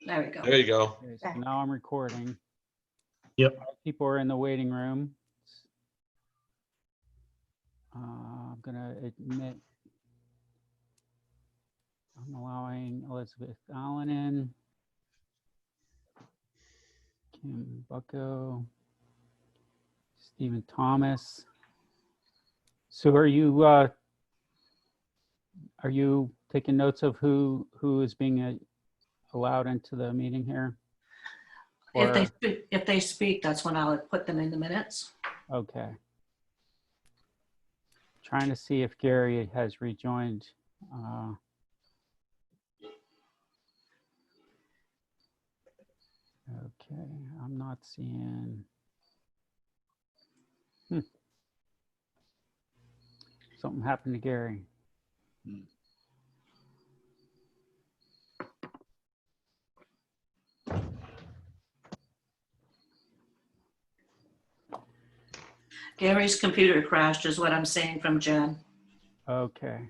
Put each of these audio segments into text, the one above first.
There we go. There you go. Okay, so now I'm recording. Yep. People are in the waiting room. I'm gonna admit I'm allowing Elizabeth Allen in, Kim Bucko, Stephen Thomas. So are you taking notes of who is being allowed into the meeting here? If they speak, that's when I'll put them in the minutes. Okay. Trying to see if Gary has rejoined. Okay, I'm not seeing. Something happened to Gary. Gary's computer crashed is what I'm saying from Jen. Okay.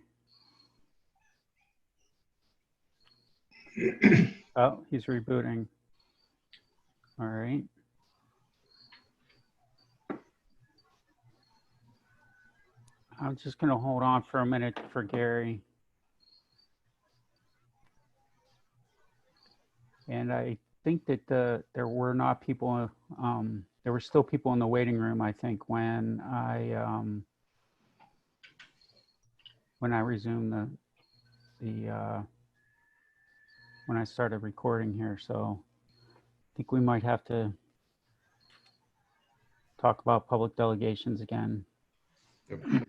Oh, he's rebooting. All right. I'm just going to hold on for a minute for Gary. And I think that there were not people, there were still people in the waiting room, I think, when I resumed when I started recording here. So I think we might have to talk about public delegations again. Yep.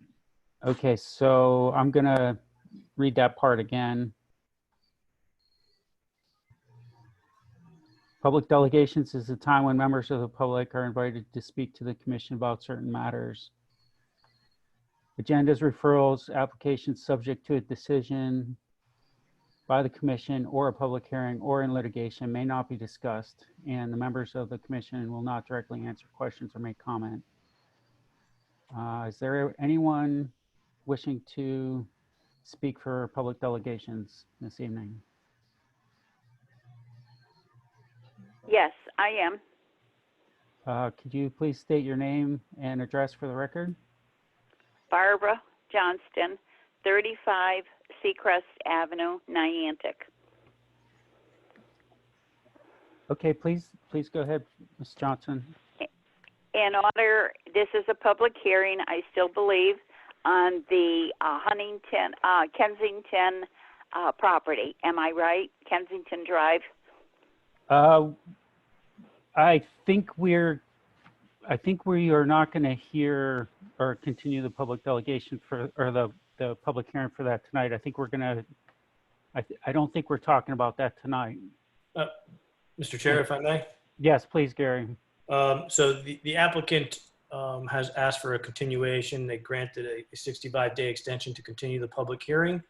Okay, so I'm gonna read that part again. Public delegations is a time when members of the public are invited to speak to the commission about certain matters. Agendas, referrals, applications subject to a decision by the commission or a public hearing or in litigation may not be discussed, and the members of the commission will not directly answer questions or make comment. Is there anyone wishing to speak for public delegations this evening? Yes, I am. Could you please state your name and address for the record? Barbara Johnston, 35 Seacrest Avenue, Niantic. Okay, please go ahead, Ms. Johnson. In order, this is a public hearing, I still believe, on the Kensington property. Am I right? Kensington Drive? I think we are not going to hear or continue the public delegation or the public hearing for that tonight. I think we're going to, I don't think we're talking about that tonight. Mr. Chair, if I may. Yes, please, Gary. So the applicant has asked for a continuation. They granted a 65-day extension to continue the public hearing.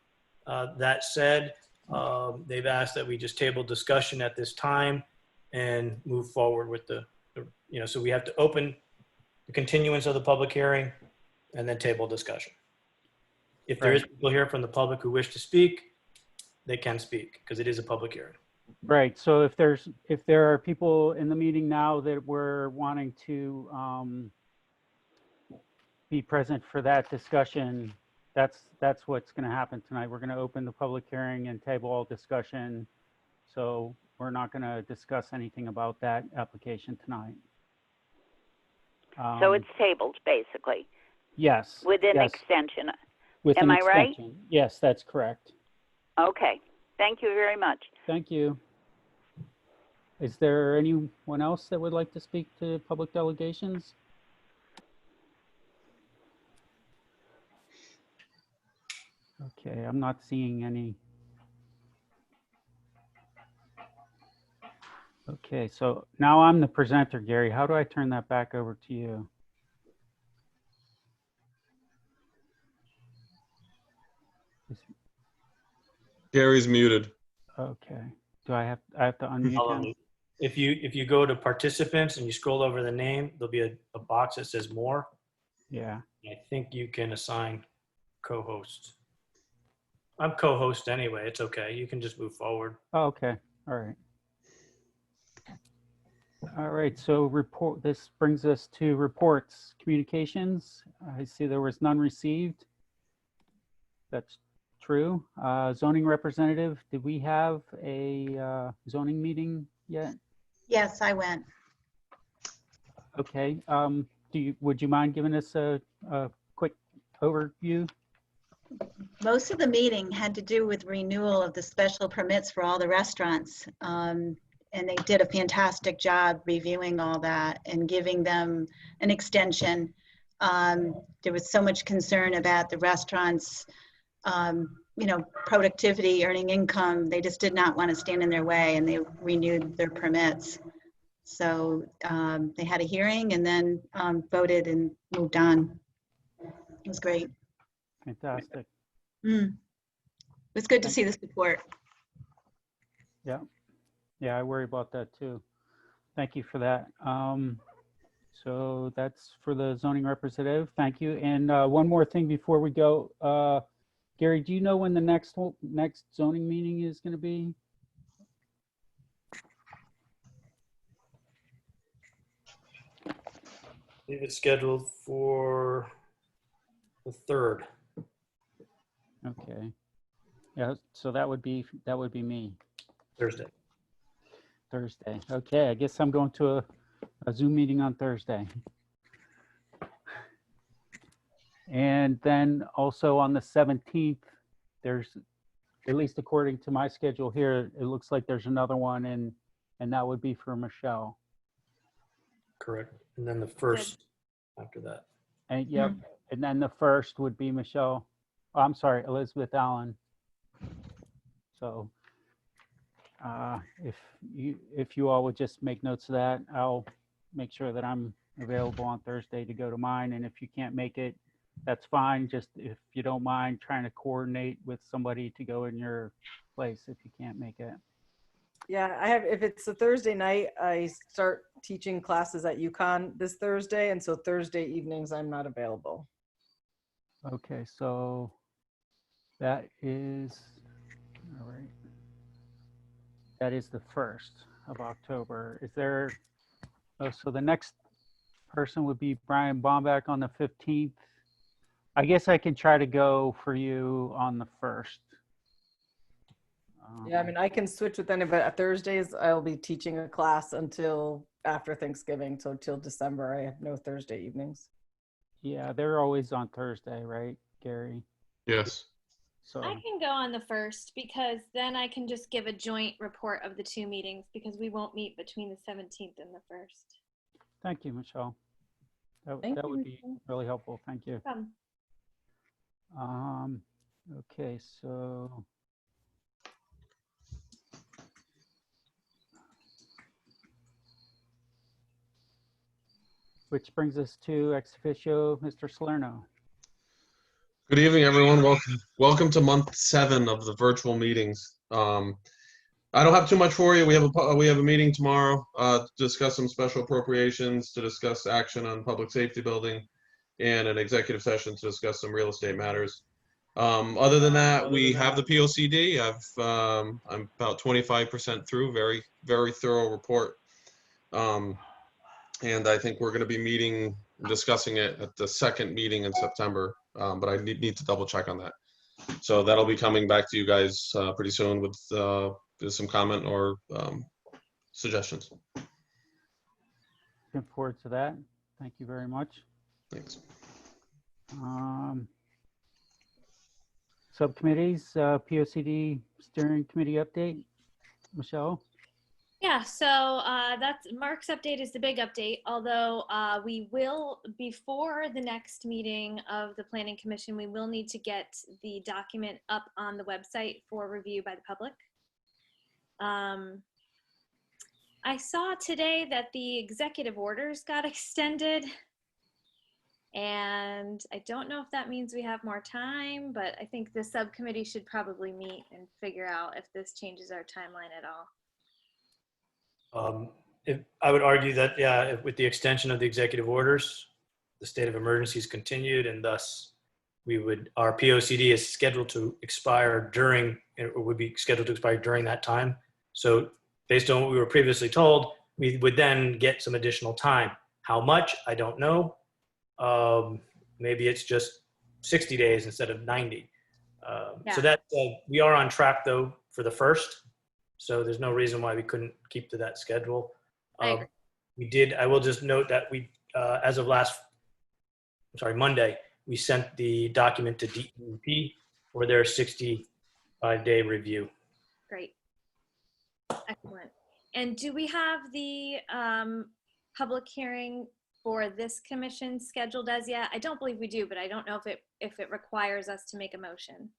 That said, they've asked that we just table discussion at this time and move forward with so we have to open the continuance of the public hearing and then table discussion. If there is people here from the public who wish to speak, they can speak because it is a public hearing. Right. So if there are people in the meeting now that were wanting to be present for that discussion, that's what's going to happen tonight. We're going to open the public hearing and table all discussion. So we're not going to discuss anything about that application tonight. So it's tabled, basically. Yes. With an yes. extension. With Am an I right? extension. Yes, that's correct. Okay. Thank you very much. Thank you. Is there anyone else that would like to speak to public delegations? Okay, I'm not seeing any. Okay, so now I'm the presenter, Gary. How do I turn that back over to you? Gary's muted. Okay. Do I have to unmute him? If you go to participants and you scroll over the name, there'll be a box that says more. Yeah. I think you can assign co-host. I'm co-host anyway. It's okay. You can just move forward. Oh, okay. All right. All right, so this brings us to reports, communications. I see there was none received. That's true. Zoning representative, did we have a zoning meeting yet? Yes, I went. Okay, would you mind giving us a quick overview? Most of the meeting had to do with renewal of the special permits for all the restaurants. And they did a fantastic job reviewing all that and giving them an extension. There was so much concern about the restaurants, productivity, earning income. They just did not want to stand in their way, and they renewed their permits. So they had a hearing and then voted and moved on. It was great. Fantastic. It was good to see the support. Yeah, I worry about that too. Thank you for that. So that's for the zoning representative. Thank you. And one more thing before we go. Gary, do you know when the next zoning meeting is going to be? I believe it's scheduled for the 3rd. Okay. Yeah, so that would be me. Thursday. Thursday. Okay, I guess I'm going to a Zoom meeting on Thursday. And then also on the 17th, there's, at least according to my schedule here, it looks like there's another one, and that would be for Michelle. Correct. And then the 1st after that. And yep, and then the 1st would be Michelle. Oh, I'm sorry, Elizabeth Allen. So if you all would just make notes of that, I'll make sure that I'm available on Thursday to go to mine. And if you can't make it, that's fine. Just if you don't mind trying to coordinate with somebody to go in your place if you can't make it. Yeah, if it's a Thursday night, I start teaching classes at UConn this Thursday. And so Thursday evenings, I'm not available. Okay, so that is, all right. That is the 1st of October. Is there, so the next person would be Brian Bomback on the 15th. I guess I can try to go for you on the 1st. Yeah, I mean, I can switch with anybody. Thursdays, I'll be teaching a class until after Thanksgiving. So till December, I have no Thursday evenings. Yeah, they're always on Thursday, right, Gary? Yes. So I can go on the 1st because then I can just give a joint report of the 2 meetings because we won't meet between the 17th and the 1st. thank you, Michelle. That Thank would you, be Michelle. really helpful. Thank you. Um, Okay, so which brings us to ex officio, Mr. Salerno. Good evening, everyone. Welcome to month 7 of the virtual meetings. I don't have too much for you. We have a meeting tomorrow to discuss some special appropriations, to discuss action on public safety building, and an executive session to discuss some real estate matters. Other than that, we have the POCD. I'm about 25% through. Very, very thorough report. And I think we're going to be meeting, discussing it at the 2nd meeting in September. But I need to double check on that. So that'll be coming back to you guys pretty soon with some comment or suggestions. Looking forward to that. Thank you very much. Thanks. Subcommittees, POCD steering committee update. Michelle? yeah, so that's Mark's update is the big update, although we will, before the next meeting of the Planning Commission, we will need to get the document up on the website for review by the public. I saw today that the executive orders got extended. And I don't know if that means we have more time, but I think the subcommittee should probably meet and figure out if this changes our timeline at all. I would argue that, yeah, with the extension of the executive orders, the state of emergency is continued, and thus our POCD is scheduled to expire would be scheduled to expire during that time. So based on what we were previously told, we would then get some additional time. How much? I don't know. Maybe it's just 60 days instead of 90. Yeah. So that we are on track though for the 1st. So there's no reason why we couldn't keep to that schedule. I agree. I will just note that we, as of Monday, we sent the document to DEP for their 65-day review. Great. Excellent. And do we have the public hearing for this commission scheduled as yet? I don't believe we do, but I don't know if it requires us to make a motion.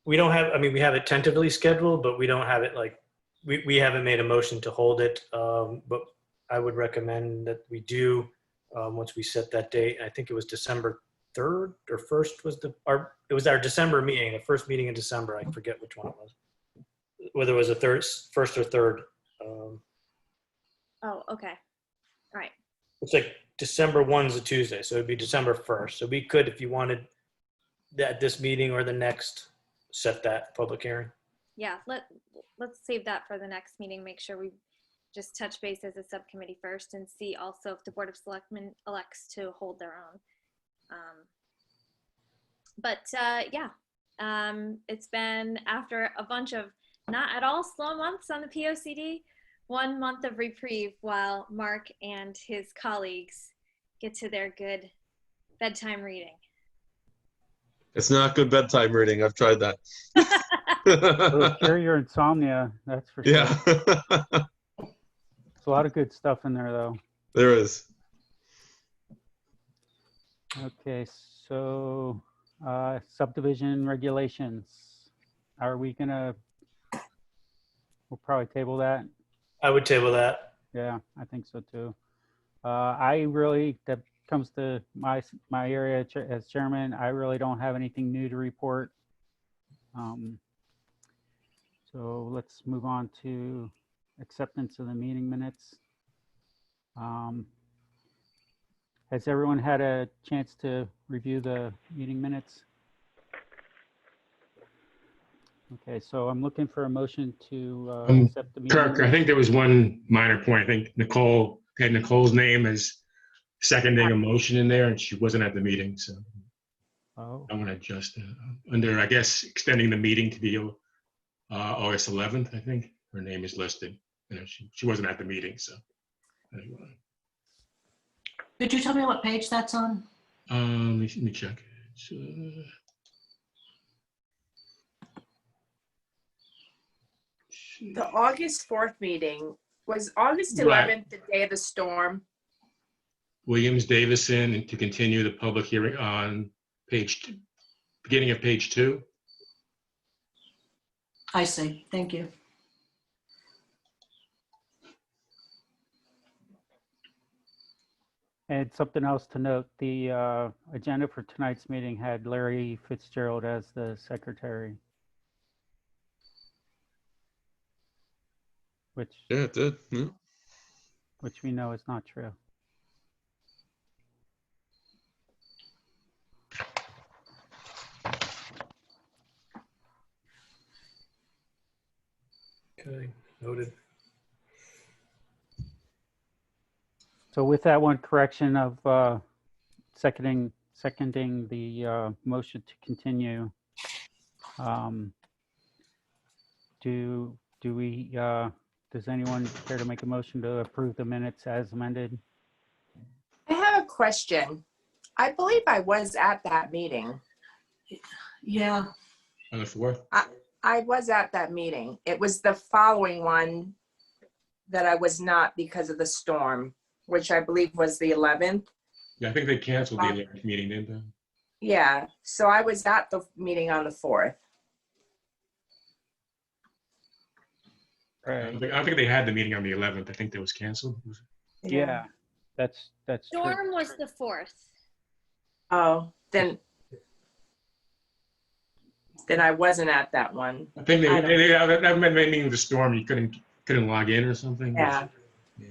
We don't have, I mean, we have it tentatively scheduled, but we don't have it like, we haven't made a motion to hold it. But I would recommend that we do once we set that date. I think it was December 3rd or 1st was it was our December meeting, the first meeting in December. I forget which one it was. Whether it was first or third. Oh, okay. All right. It's like December 1 is a Tuesday, so it'd be December 1st. So we could, if you wanted that this meeting or the next, set that public hearing. Yeah, let's save that for the next meeting. Make sure we just touch base as a subcommittee first and see also if the Board of Selectmen elects to hold their own. It's been after a bunch of not at all slow months on the POCD, 1 month of reprieve while Mark and his colleagues get to their good bedtime reading. It's not good bedtime reading. I've tried that. It'll cure your insomnia, that's for sure. Yeah. There's a lot of good stuff in there, though. There is. Okay, so subdivision regulations. Are we gonna? We'll probably table that. I would table that. Yeah, I think so too. That comes to my area as chairman, I really don't have anything new to report. So let's move on to acceptance of the meeting minutes. Has everyone had a chance to review the meeting minutes? Okay, so I'm looking for a motion to accept the meeting Kirk, I minutes. think there was one minor point. I think Nicole had Nicole's name as seconding a motion in there, and she wasn't at the meeting, so Oh, I want to adjust under, I guess, extending the meeting to be August 11th, I think. Her name is listed. You know, she wasn't at the meeting, so. Anyway. Could you tell me what page that's on? Let me check. It's, The August 4th meeting, was August 11th Right. the day of the storm? Williams Davison, and to continue the public hearing on beginning of page 2. I see. Thank you. and something else to note, the agenda for tonight's meeting had Larry Fitzgerald as the secretary. Which Yeah, it did. Yeah. we know is not true. Okay, noted. So with that one correction of seconding the motion to continue, does anyone care to make a motion to approve the minutes as amended? I have a question. I believe I was at that meeting. Yeah. On the 4th? I was at that meeting. It was the following one that I was not because of the storm, which I believe was the 11th. Yeah, I think they canceled the 11th meeting, didn't they? Yeah, so I was at the meeting on the 4th. I don't think they had the meeting on the 11th. I think that was canceled. Yeah, that's true. Storm was the 4th. Oh, then I wasn't at that one. I think that meant the storm. You couldn't log in or something. Yeah. Yeah.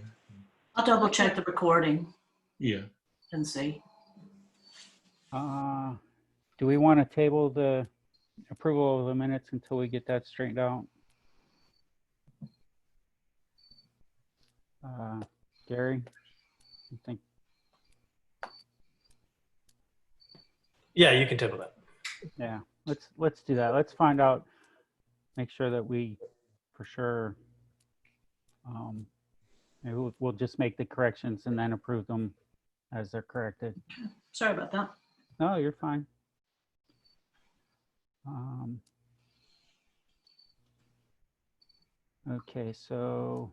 I'll double check the recording Yeah. and see. Do we want to table the approval of the minutes until we get that straightened out? Gary? You think? Yeah, you can table that. Yeah, let's do that. Let's find out, make sure that we, for sure, maybe we'll just make the corrections and then approve them as they're corrected. Sorry about that. No, you're fine. Okay, so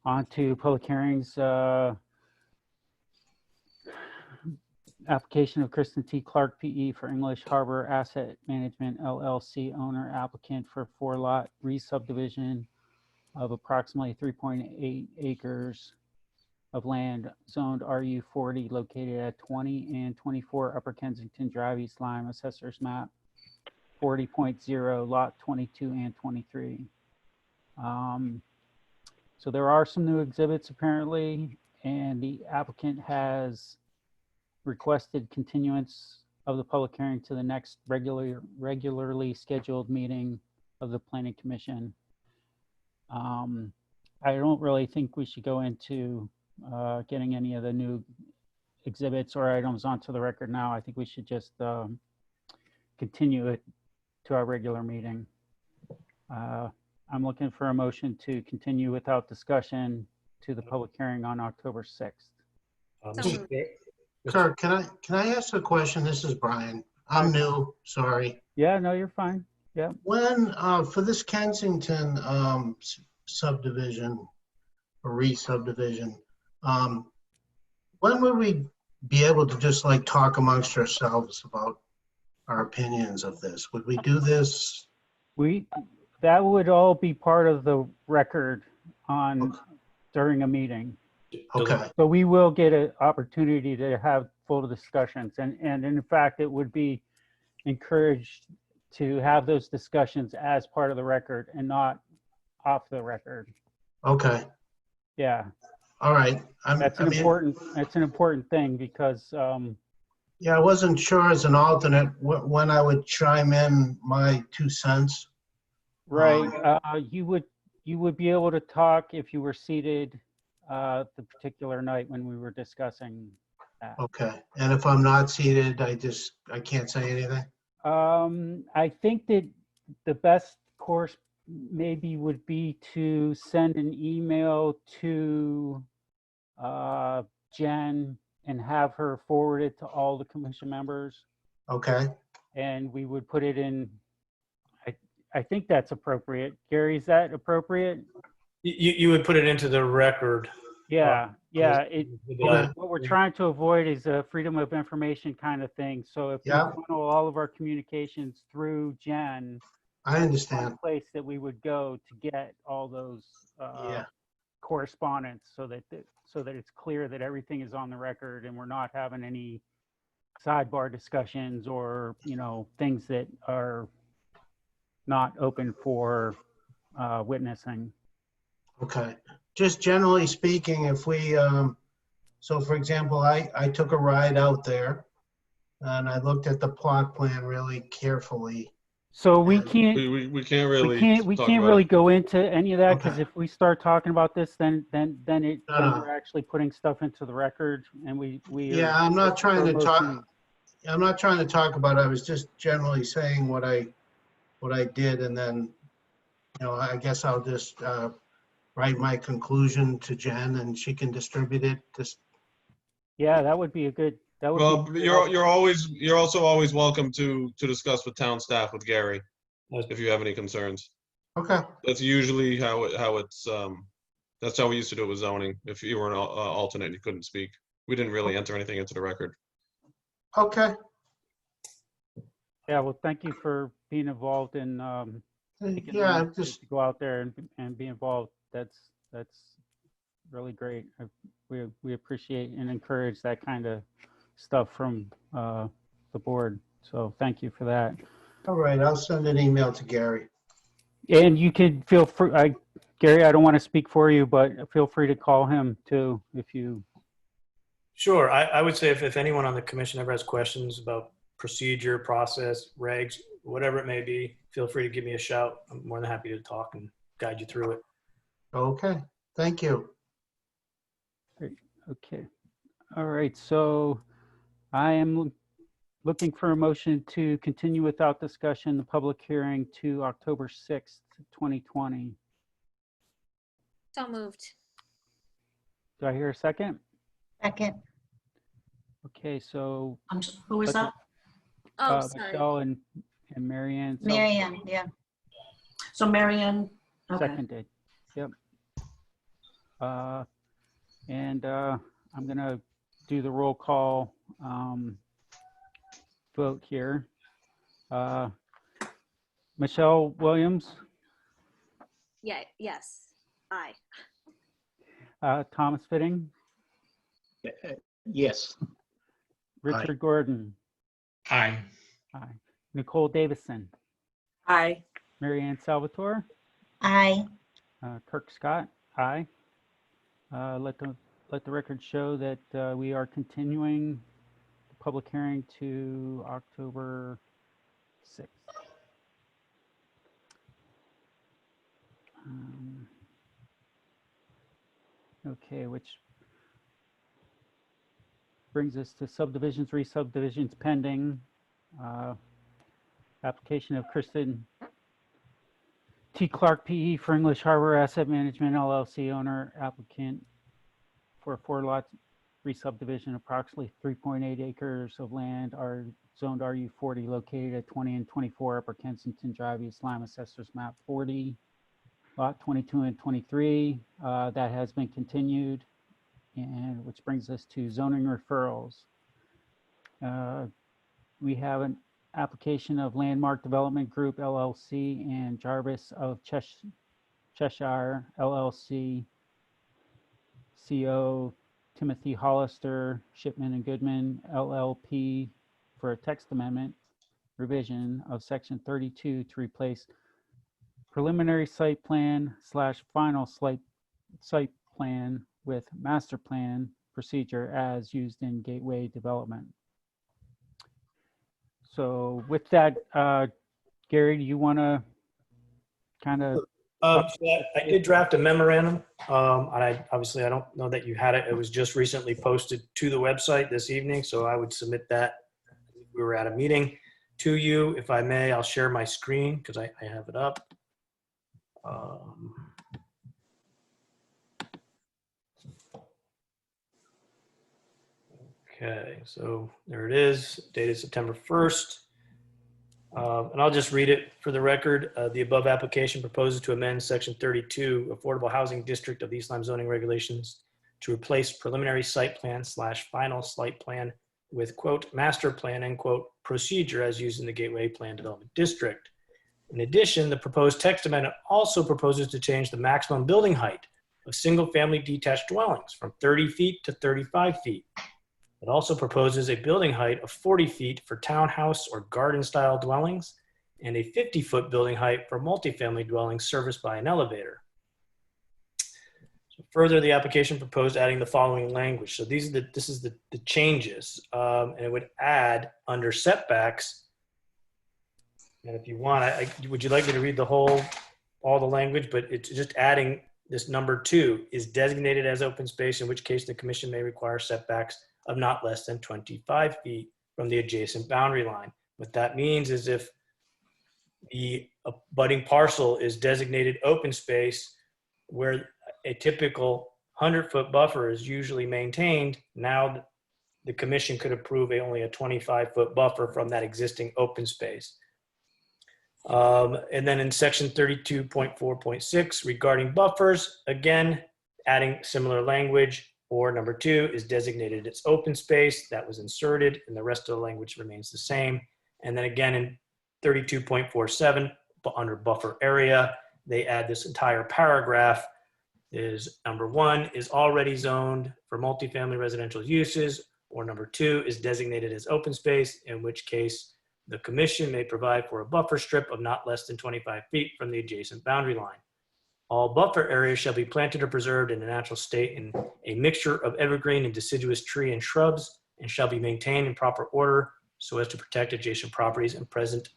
on to public hearings. Application of Kristen T. Clark, PE, for English Harbor Asset Management LLC, owner applicant for 4-lot re-subdivision of approximately 3.8 acres of land zoned RU 40 located at 20 and 24 Upper Kensington Drive, East Lyme, Assessor's Map 40.0, Lot 22 and 23. So there are some new exhibits apparently, and the applicant has requested continuance of the public hearing to the next regularly scheduled meeting of the Planning Commission. I don't really think we should go into getting any of the new exhibits or items onto the record now. I think we should just continue it to our regular meeting. I'm looking for a motion to continue without discussion to the public hearing on October 6th. So Kurt, can I ask a question? This is Brian. I'm new, sorry. Yeah, no, you're fine. Yeah. When, for this Kensington subdivision or re-subdivision, when would we be able to just like talk amongst ourselves about our opinions of this? Would we do this? That would all be part of the record on during a meeting. Okay, So we will get an opportunity to have full discussions, and in fact, it would be encouraged to have those discussions as part of the record and not off the record. okay, Yeah, all right. that's an important thing because yeah, I wasn't sure as an alternate when I would chime in my 2 cents. right, you would be able to talk if you were seated the particular night when we were discussing that. Okay, and if I'm not seated, I can't say anything? I think that the best course maybe would be to send an email to Jen and have her forward it to all the commission members. Okay, And we would put it in, I think that's appropriate. Gary, is that appropriate? You would put it into the record. Yeah, yeah. Okay. What we're trying to avoid is a freedom of information kind of thing. So if we Yeah. funnel all of our communications through Jen, I understand. one place that we would go to get all those Yeah, correspondence so that it's clear that everything is on the record and we're not having any sidebar discussions or, things that are not open for witnessing. okay. Just generally speaking, if we, so for example, I took a ride out there and I looked at the plot plan really carefully. So we And- can't We can't really. we talk can't about really it. go into any of that because Okay. if we start talking about this, then No. we're actually putting stuff into the record, and we Yeah, I'm not trying to talk, motion- I'm not trying to talk about it. I was just generally saying what I did, and then, I guess I'll just write my conclusion to Jen and she can distribute it. Just, Yeah, that would be a good. That would Well, be you're also always welcome to discuss with town staff with Gary Yes. if you have any concerns. okay, That's usually how it's that's how we used to do it with zoning. If you were an alternate and you couldn't speak, we didn't really enter anything into the record. okay. Yeah, well, thank you for being involved in taking the Yeah, initiative just, to go out there and be involved. That's really great. We appreciate and encourage that kind of stuff from the board. So thank you for that. all right, I'll send an email to Gary. And you could feel free, Gary, I don't want to speak for you, but feel free to call him too if you. Sure. I would say if anyone on the commission ever has questions about procedure, process, regs, whatever it may be, feel free to give me a shout. I'm more than happy to talk and guide you through it. Okay, thank you. Okay. All right. So I am looking for a motion to continue without discussion the public hearing to October 6th, 2020. So moved. Do I hear a second? Second. Okay, so Who was that? Oh, sorry. Michelle and Mary Ann. Mary Ann, yeah. So Marianne, okay. Seconded. Yep. And I'm gonna do the roll call vote here. Michelle Williams, Yeah, yes. Aye. Thomas Fitting, Yes. Richard Gordon, Aye. aye. Nicole Davison, Aye. Mary Ann Salvatore, Aye. Kirk Scott, aye. Let the record show that we are continuing the public hearing to October 6th. Okay, which brings us to subdivisions, re-subdivisions pending. Application of Kristen T. Clark PE for English Harbor Asset Management LLC owner applicant for a 4-lot re-subdivision, approximately 3.8 acres of land are zoned RU40 located at 20 and 24 Upper Kensington Drive, East Lyme, Assessors Map 40, Lot 22 and 23. That has been continued, and which brings us to zoning referrals. We have an application of Landmark Development Group LLC and Jarvis of Cheshire LLC, CO Timothy Hollister, Shipman and Goodman LLP for a text amendment revision of section 32 to replace preliminary site plan / final site plan with master plan procedure as used in gateway development. So with that, Gary, do you want to kind of? So I did draft a memorandum, and I don't know that you had it. It was just recently posted to the website this evening, so I would submit that. We were at a meeting to you. If I may, I'll share my screen because I have it up. Okay, so there it is, dated September 1st. And I'll just read it for the record. The above application proposes to amend section 32 Affordable Housing District of the East Lyme zoning regulations to replace preliminary site plan / final site plan with quote, master plan, end quote, procedure as used in the Gateway Plan Development District. In addition, the proposed text amendment also proposes to change the maximum building height of single-family detached dwellings from 30 feet to 35 feet. It also proposes a building height of 40 feet for townhouse or garden-style dwellings and a 50-foot building height for multifamily dwellings serviced by an elevator. So further, the application proposed adding the following language. So this is the changes, and it would add under setbacks. And if you want, would you like me to read all the language? But it's just adding this number 2 is designated as open space, in which case the commission may require setbacks of not less than 25 feet from the adjacent boundary line. What that means is if the abutting parcel is designated open space where a typical 100-foot buffer is usually maintained, now the commission could approve only a 25-foot buffer from that existing open space. And then in section 32.4.6 regarding buffers, again, adding similar language, or number 2 is designated as open space. That was inserted, and the rest of the language remains the same. And then again in 32.47, under buffer area, they add this entire paragraph is number 1 is already zoned for multifamily residential uses, or number 2 is designated as open space, in which case the commission may provide for a buffer strip of not less than 25 feet from the adjacent boundary line. All buffer areas shall be planted or preserved in a natural state in a mixture of evergreen and deciduous tree and shrubs, and shall be maintained in proper order so as to protect adjacent properties and present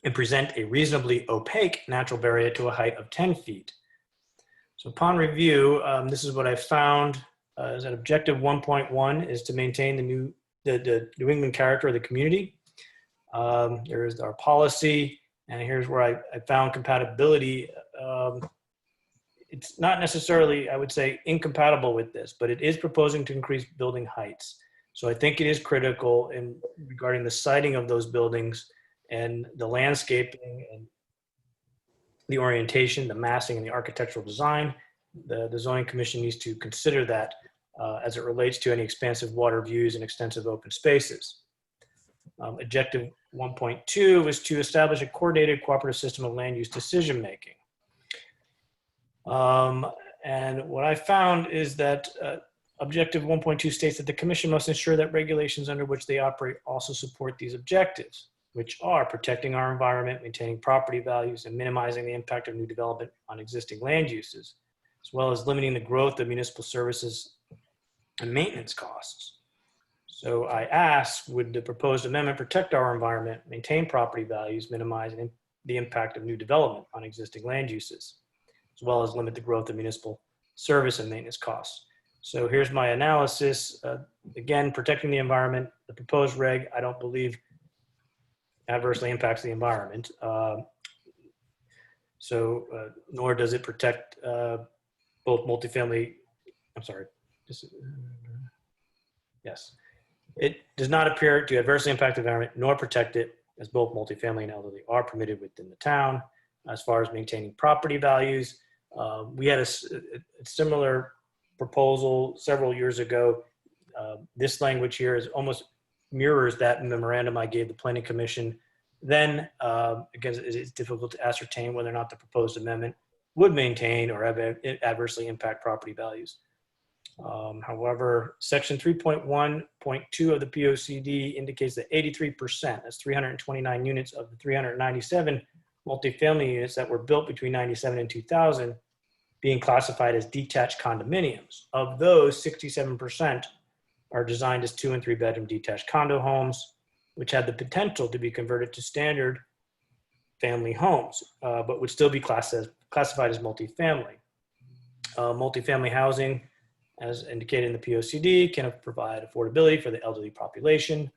a reasonably opaque natural barrier to a height of 10 feet. So upon review, this is what I found. is that objective 1.1 is to maintain the New England character of the community. There's our policy, and here's where I found compatibility. It's not necessarily, I would say, incompatible with this, but it is proposing to increase building heights. So I think it is critical in regarding the siting of those buildings and the landscaping and the orientation, the massing, and the architectural design. The zoning commission needs to consider that as it relates to any expansive water views and extensive open spaces. Objective 1.2 is to establish a coordinated cooperative system of land use decision making. And what I found is that objective 1.2 states that the commission must ensure that regulations under which they operate also support these objectives, which are protecting our environment, maintaining property values, and minimizing the impact of new development on existing land uses, as well as limiting the growth of municipal services and maintenance costs. So I asked, would the proposed amendment protect our environment, maintain property values, minimize the impact of new development on existing land uses, as well as limit the growth of municipal service and maintenance costs? So here's my analysis. Again, protecting the environment, the proposed reg, I don't believe adversely impacts the environment. Nor does it protect both multifamily, I'm sorry. Yes. It does not appear to adversely impact the environment nor protect it, as both multifamily and elderly are permitted within the town. As far as maintaining property values, we had a similar proposal several years ago. This language here is almost mirrors that memorandum I gave the Planning Commission. Then, again, it's difficult to ascertain whether or not the proposed amendment would maintain or adversely impact property values. However, section 3.1.2 of the POCD indicates that 83%, that's 329 units of the 397 multifamily units that were built between 97 and 2000 being classified as detached condominiums. Of those, 67% are designed as 2 and 3 bedroom detached condo homes, which had the potential to be converted to standard family homes, but would still be classified as multifamily. Multifamily housing, as indicated in the POCD, can provide affordability for the elderly population.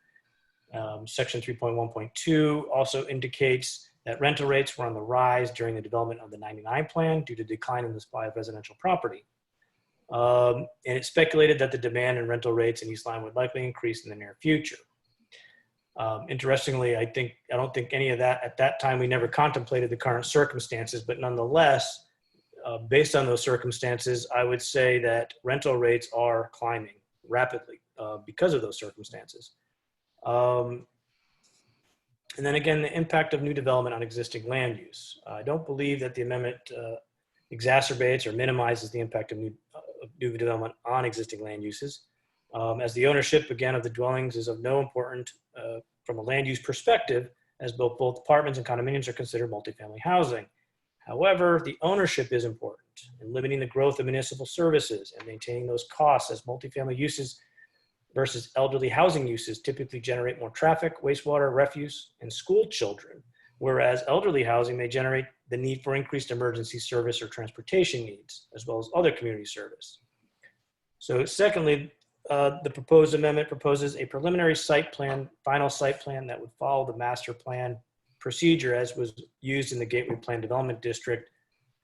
Section 3.1.2 also indicates that rental rates were on the rise during the development of the 99 plan due to decline in the supply of residential property. And it speculated that the demand and rental rates in East Lyme would likely increase in the near future. Interestingly, I don't think any of that at that time, we never contemplated the current circumstances, but nonetheless, based on those circumstances, I would say that rental rates are climbing rapidly because of those circumstances. And then again, the impact of new development on existing land use. I don't believe that the amendment exacerbates or minimizes the impact of new development on existing land uses, as the ownership, again, of the dwellings is of no importance from a land use perspective, as both apartments and condominiums are considered multifamily housing. However, the ownership is important in limiting the growth of municipal services and maintaining those costs, as multifamily uses versus elderly housing uses typically generate more traffic, wastewater, refuse, and school children, whereas elderly housing may generate the need for increased emergency service or transportation needs, as well as other community service. So secondly, the proposed amendment proposes a preliminary site plan, final site plan that would follow the master plan procedure as was used in the Gateway Plan Development District.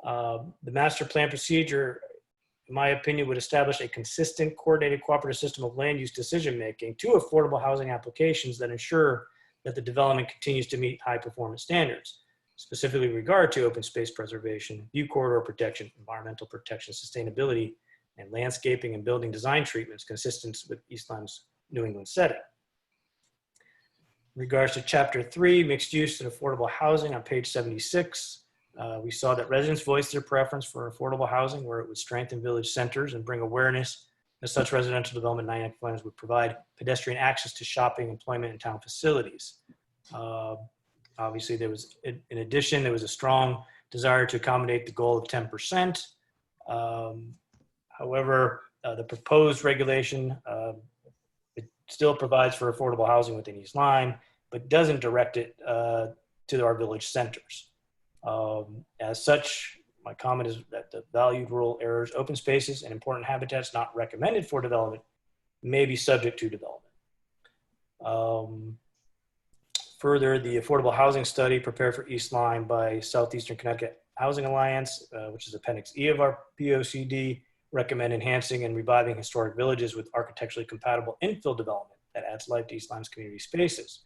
The master plan procedure, in my opinion, would establish a consistent, coordinated, cooperative system of land use decision-making to affordable housing applications that ensure that the development continues to meet high performance standards, specifically in regard to open space preservation, view corridor protection, environmental protection, sustainability, and landscaping and building design treatments consistent with East Lyme's New England setting. In regards to Chapter 3, mixed use and affordable housing on page 76, we saw that residents voiced their preference for affordable housing where it would strengthen village centers and bring awareness as such residential development 99 plans would provide pedestrian access to shopping, employment, and town facilities. Obviously, in addition, there was a strong desire to accommodate the goal of 10%. However, the proposed regulation, it still provides for affordable housing within East Lyme, but doesn't direct it to our village centers. As such, My comment is that the valued rural areas, open spaces, and important habitats not recommended for development may be subject to development. Further, the affordable housing study prepared for East Lyme by Southeastern Connecticut Housing Alliance, which is Appendix E of our POCD, recommend enhancing and reviving historic villages with architecturally compatible infill development that adds life to East Lyme's community spaces,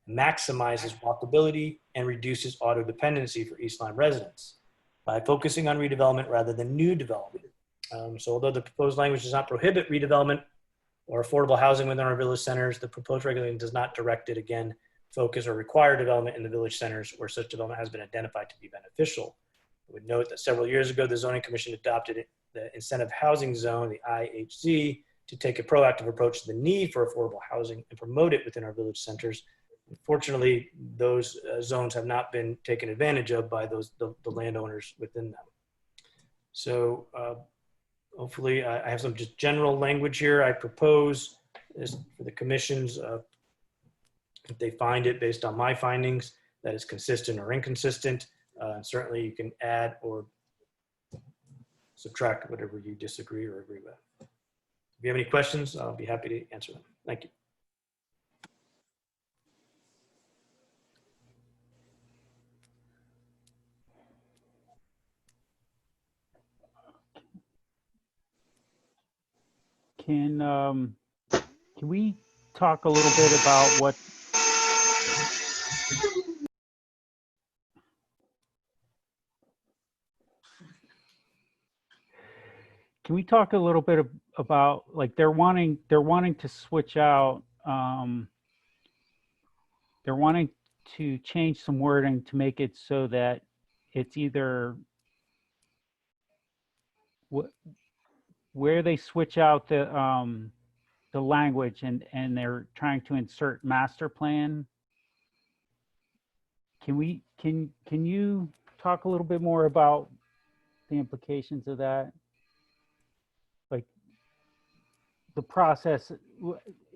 maximizes walkability, and reduces auto dependency for East Lyme residents by focusing on redevelopment rather than new development. So although the proposed language does not prohibit redevelopment or affordable housing within our village centers, the proposed regulation does not direct it, again, focus or require development in the village centers where such development has been identified to be beneficial. I would note that several years ago, the Zoning Commission adopted the Incentive Housing Zone, the IHZ, to take a proactive approach to the need for affordable housing and promote it within our village centers. Unfortunately, those zones have not been taken advantage of by the landowners within them. So hopefully I have some just general language here. I propose this for the commissions, if they find it based on my findings that is consistent or inconsistent. And certainly you can add or subtract whatever you disagree or agree with. If you have any questions, I'll be happy to answer them. Thank you. Can we talk a little bit about what about, like, they're wanting to switch out, they're wanting to change some wording to make it so that it's either where they switch out the language and they're trying to insert master plan. Can you talk a little bit more about the implications of that? Like the process,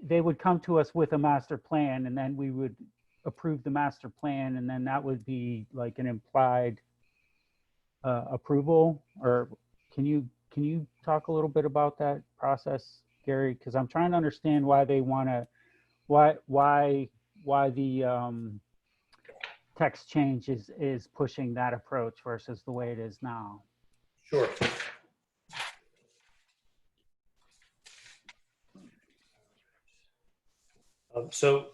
they would come to us with a master plan and then we would approve the master plan, and then that would be like an implied approval. Or can you talk a little bit about that process, Gary? Because I'm trying to understand why they want to, why the text change is pushing that approach versus the way it is now. Sure. So,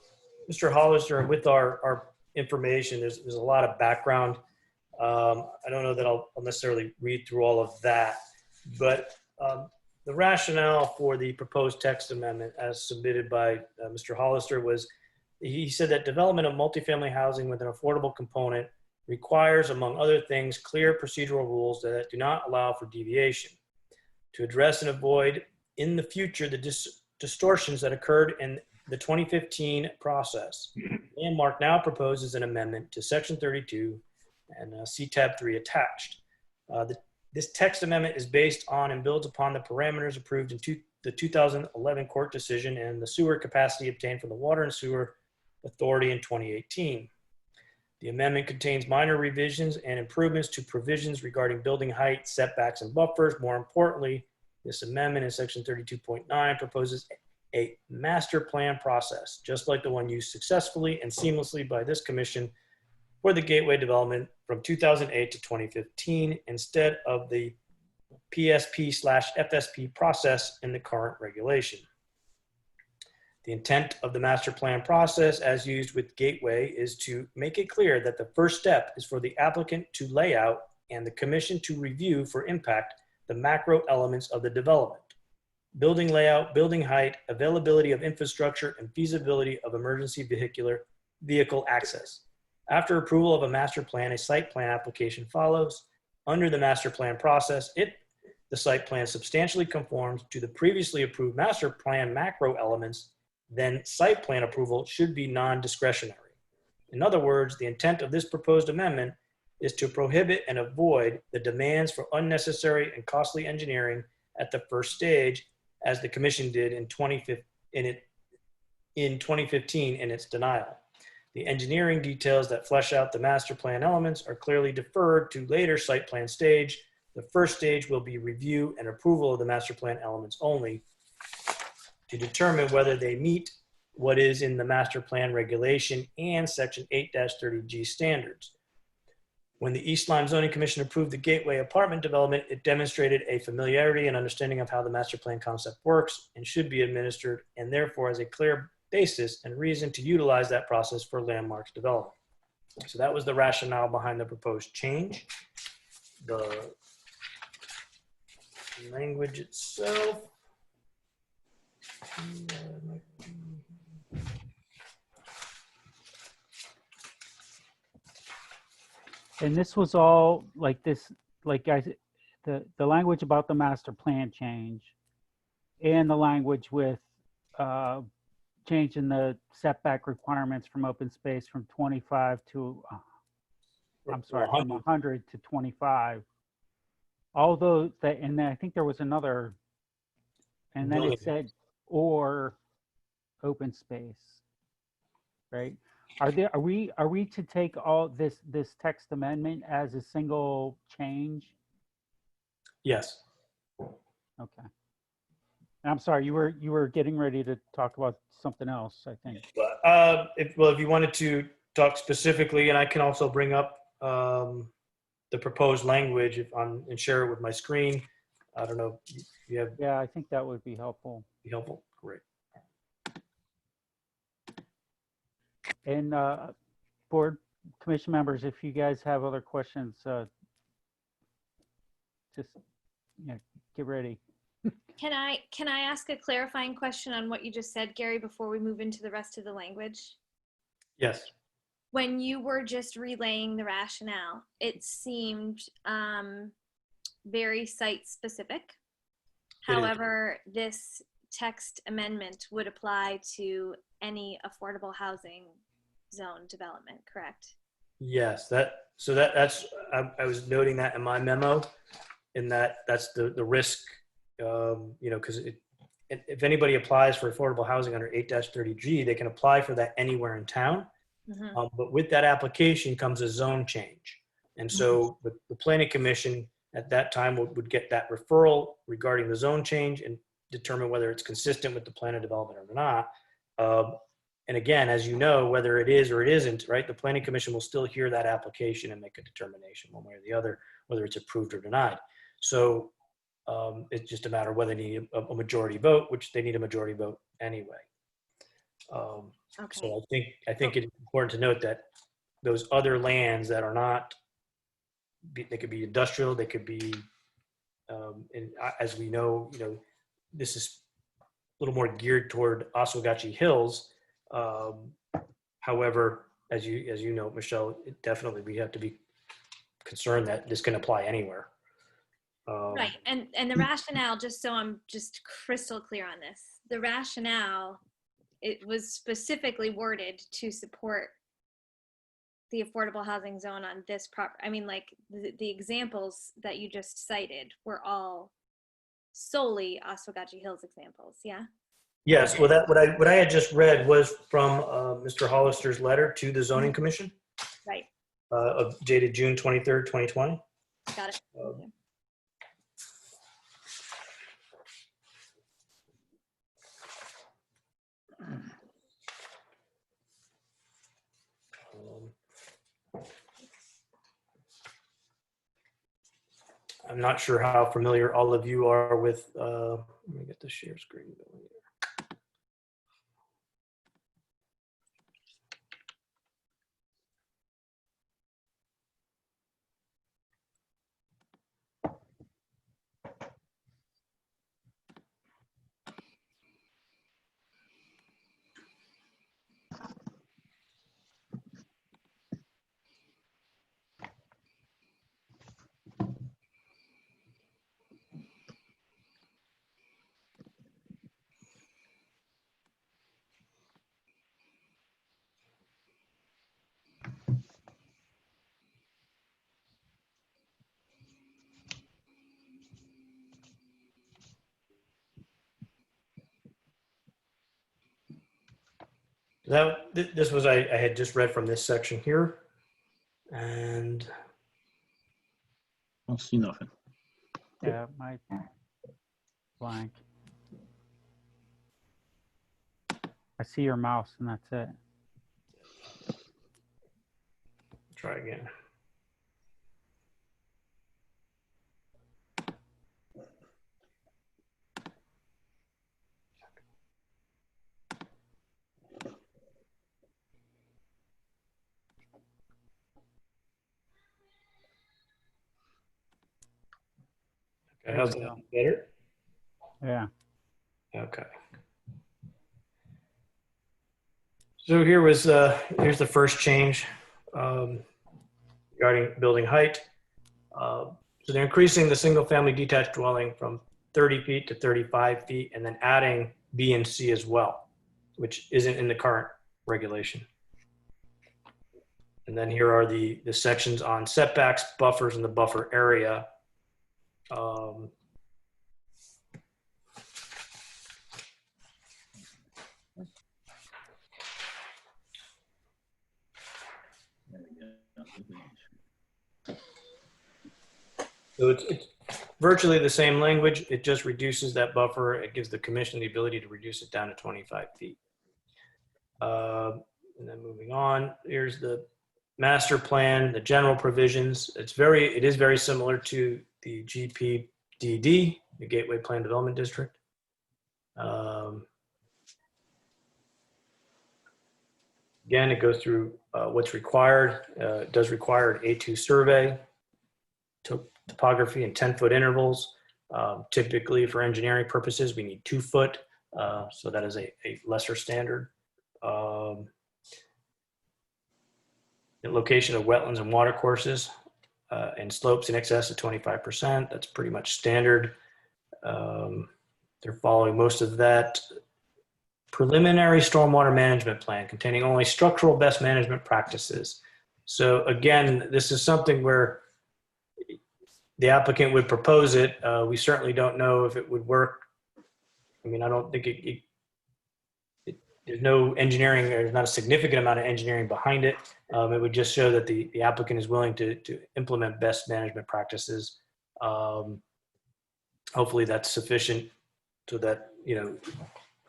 Mr. Hollister, with our information, there's a lot of background. I don't know that I'll necessarily read through all of that, but the rationale for the proposed text amendment as submitted by Mr. Hollister was, he said that development of multifamily housing with an affordable component requires, among other things, clear procedural rules that do not allow for deviation. To address and avoid in the future the distortions that occurred in the 2015 process, Landmark now proposes an amendment to Section 32 and C-Tab 3 attached. This text amendment is based on and builds upon the parameters approved in the 2011 court decision and the sewer capacity obtained from the Water and Sewer Authority in 2018. The amendment contains minor revisions and improvements to provisions regarding building height, setbacks, and buffers. More importantly, this amendment in Section 32.9 proposes a master plan process, just like the one used successfully and seamlessly by this commission for the Gateway development from 2008 to 2015, instead of the PSP/FSP process in the current regulation. The intent of the master plan process as used with Gateway is to make it clear that the first step is for the applicant to lay out and the commission to review for impact the macro elements of the development: building layout, building height, availability of infrastructure, and feasibility of emergency vehicle access. After approval of a master plan, a site plan application follows. Under the master plan process, the site plan substantially conforms to the previously approved master plan macro elements, then site plan approval should be non-discretionary. In other words, the intent of this proposed amendment is to prohibit and avoid the demands for unnecessary and costly engineering at the first stage, as the commission did in 2015 in its denial. The engineering details that flesh out the master plan elements are clearly deferred to later site plan stage The first stage will be review and approval of the master plan elements only to determine whether they meet what is in the master plan regulation and section 8-30G standards. When the East Lyme Zoning Commission approved the Gateway apartment development, it demonstrated a familiarity and understanding of how the master plan concept works and should be administered, and therefore has a clear basis and reason to utilize that process for landmarks development. So that was the rationale behind the proposed change. The language itself. And this was all like this, like guys, the language about the master plan change and the language with changing the setback requirements from open space from 25 to, I'm sorry, from 100 to 25. All those that, and then I think there was another, and then it said, or open space, right? Are we to take all this text amendment as a single change? Yes. Okay. And I'm sorry, you were getting ready to talk about something else, I think. If you wanted to talk specifically, and I can also bring up the proposed language and share it with my screen. I don't know if you have. Yeah, I think that would be helpful. Be helpful. Great. And board commission members, if you guys have other questions, just get ready. Can I ask a clarifying question on what you just said, Gary, before we move into the rest of the language? Yes. When you were just relaying the rationale, it seemed very site specific. However, this text amendment would apply to any affordable housing zone development, correct? Yes, that's I was noting that in my memo, in that's the risk, because if anybody applies for affordable housing under 8-30G, they can apply for that anywhere in town. Mm-hmm. But with that application comes a zone change. And so the planning commission at that time would get that referral regarding the zone change and determine whether it's consistent with the plan of development or not. And again, as you know, whether it is or it isn't, right, the planning commission will still hear that application and make a determination one way or the other, whether it's approved or denied. So it's just a matter of whether they need a majority vote, which they need a majority vote anyway. Okay. So I think it's important to note that those other lands that are not, they could be industrial, they could be, and as we know, this is a little more geared toward Oswegatchie Hills. However, as you know, Michelle, definitely we have to be concerned that this can apply anywhere. Right, and the rationale, just so I'm just crystal clear on this, the rationale, it was specifically worded to support the affordable housing zone on this property. I mean, like the examples that you just cited were all solely Oswegatchie Hills examples, yeah? Yes, well, what I had just read was from Mr. Hollister's letter to the zoning commission. Right. Dated June 23rd, 2020. Got it. Okay. I'm not sure how familiar all of you are with, let me get the share screen going here. This was, I had just read from this section here, and I don't see nothing. Yeah, my blank. I see your mouse and that's it. Try again. Okay, how's that? Better? Yeah. Okay. So here's the first change regarding building height. So they're increasing the single-family detached dwelling from 30 feet to 35 feet, and then adding B and C as well, which isn't in the current regulation. And then here are the sections on setbacks, buffers, and the buffer area. So it's virtually the same language. It just reduces that buffer. It gives the commission the ability to reduce it down to 25 feet. And then moving on, here's the master plan, the general provisions. It is very similar to the GPDD, the Gateway Plan Development District. Again, it goes through what's required. It does require an A2 survey, topography and 10-foot intervals. Typically for engineering purposes, we need 2 foot. So that is a lesser standard. The location of wetlands and water courses and slopes in excess of 25%. That's pretty much standard. They're following most of that. Preliminary stormwater management plan containing only structural best management practices. So again, this is something where the applicant would propose it. We certainly don't know if it would work. I mean, I don't think there's no engineering, there's not a significant amount of engineering behind it. It would just show that the applicant is willing to implement best management practices. Hopefully that's sufficient so that,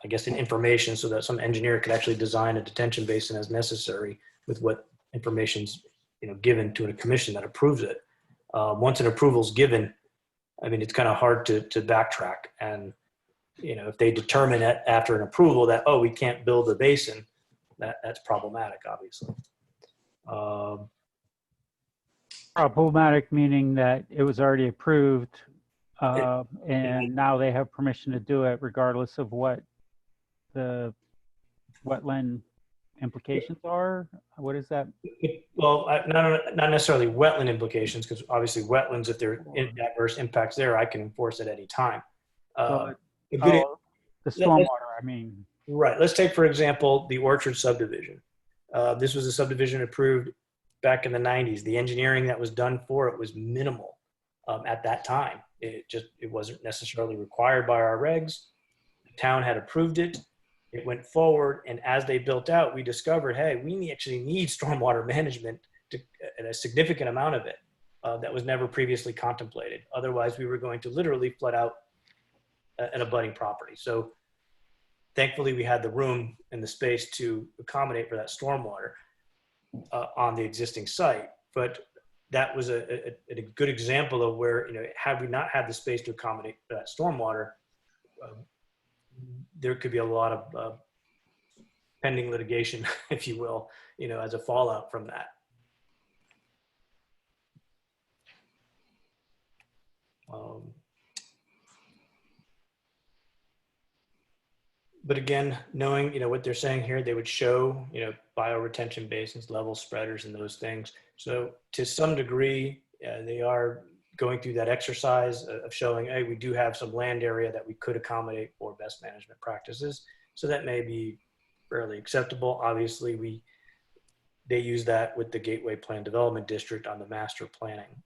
I guess, information so that some engineer could actually design a detention basin as necessary with what information's given to a commission that approves it. Once an approval is given, I mean, it's kind of hard to backtrack. And if they determine that after an approval that, oh, we can't build a basin, that's problematic, obviously. Problematic meaning that it was already approved and now they have permission to do it regardless of what the wetland implications are? What is that? Well, not necessarily wetland implications, because obviously wetlands, if there are adverse impacts there, I can enforce at any time. The stormwater, I mean. Right. Let's take, for example, the Orchard subdivision. This was a subdivision approved back in the 90s. The engineering that was done for it was minimal at that time. It wasn't necessarily required by our regs. The town had approved it. It went forward, and as they built out, we discovered, hey, we actually need stormwater management and a significant amount of it that was never previously contemplated. Otherwise, we were going to literally flood out an abutting property. So thankfully, we had the room and the space to accommodate for that stormwater on the existing site. But that was a good example of where, had we not had the space to accommodate for that stormwater, there could be a lot of pending litigation, if you will, as a fallout from that. But again, knowing, what they're saying here, they would show, bioretention basins, level spreaders, and those things. So to some degree, they are going through that exercise of showing, hey, we do have some land area that we could accommodate for best management practices. So that may be fairly acceptable. Obviously, they use that with the Gateway Plan Development District on the master planning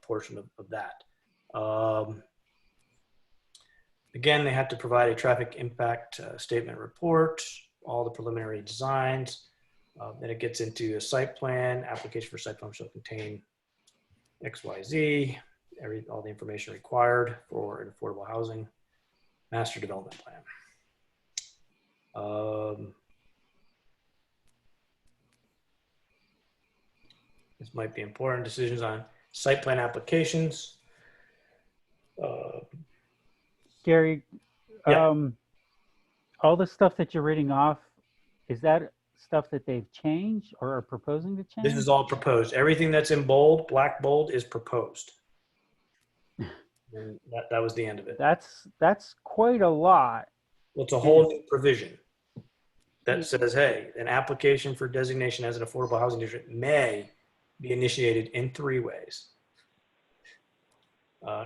portion of that. Again, they have to provide a traffic impact statement report, all the preliminary designs. Then it gets into a site plan. Application for site plan shall contain XYZ. all the information required for an affordable housing master development plan. This might be important. Decisions on site plan applications. Gary, Yeah. all the stuff that you're reading off, is that stuff that they've changed or are proposing to change? This is all proposed. Everything that's in bold, black bold, is proposed. And that was the end of it. That's quite a lot. Well, it's a whole new provision that says, hey, an application for designation as an affordable housing district may be initiated in 3 ways.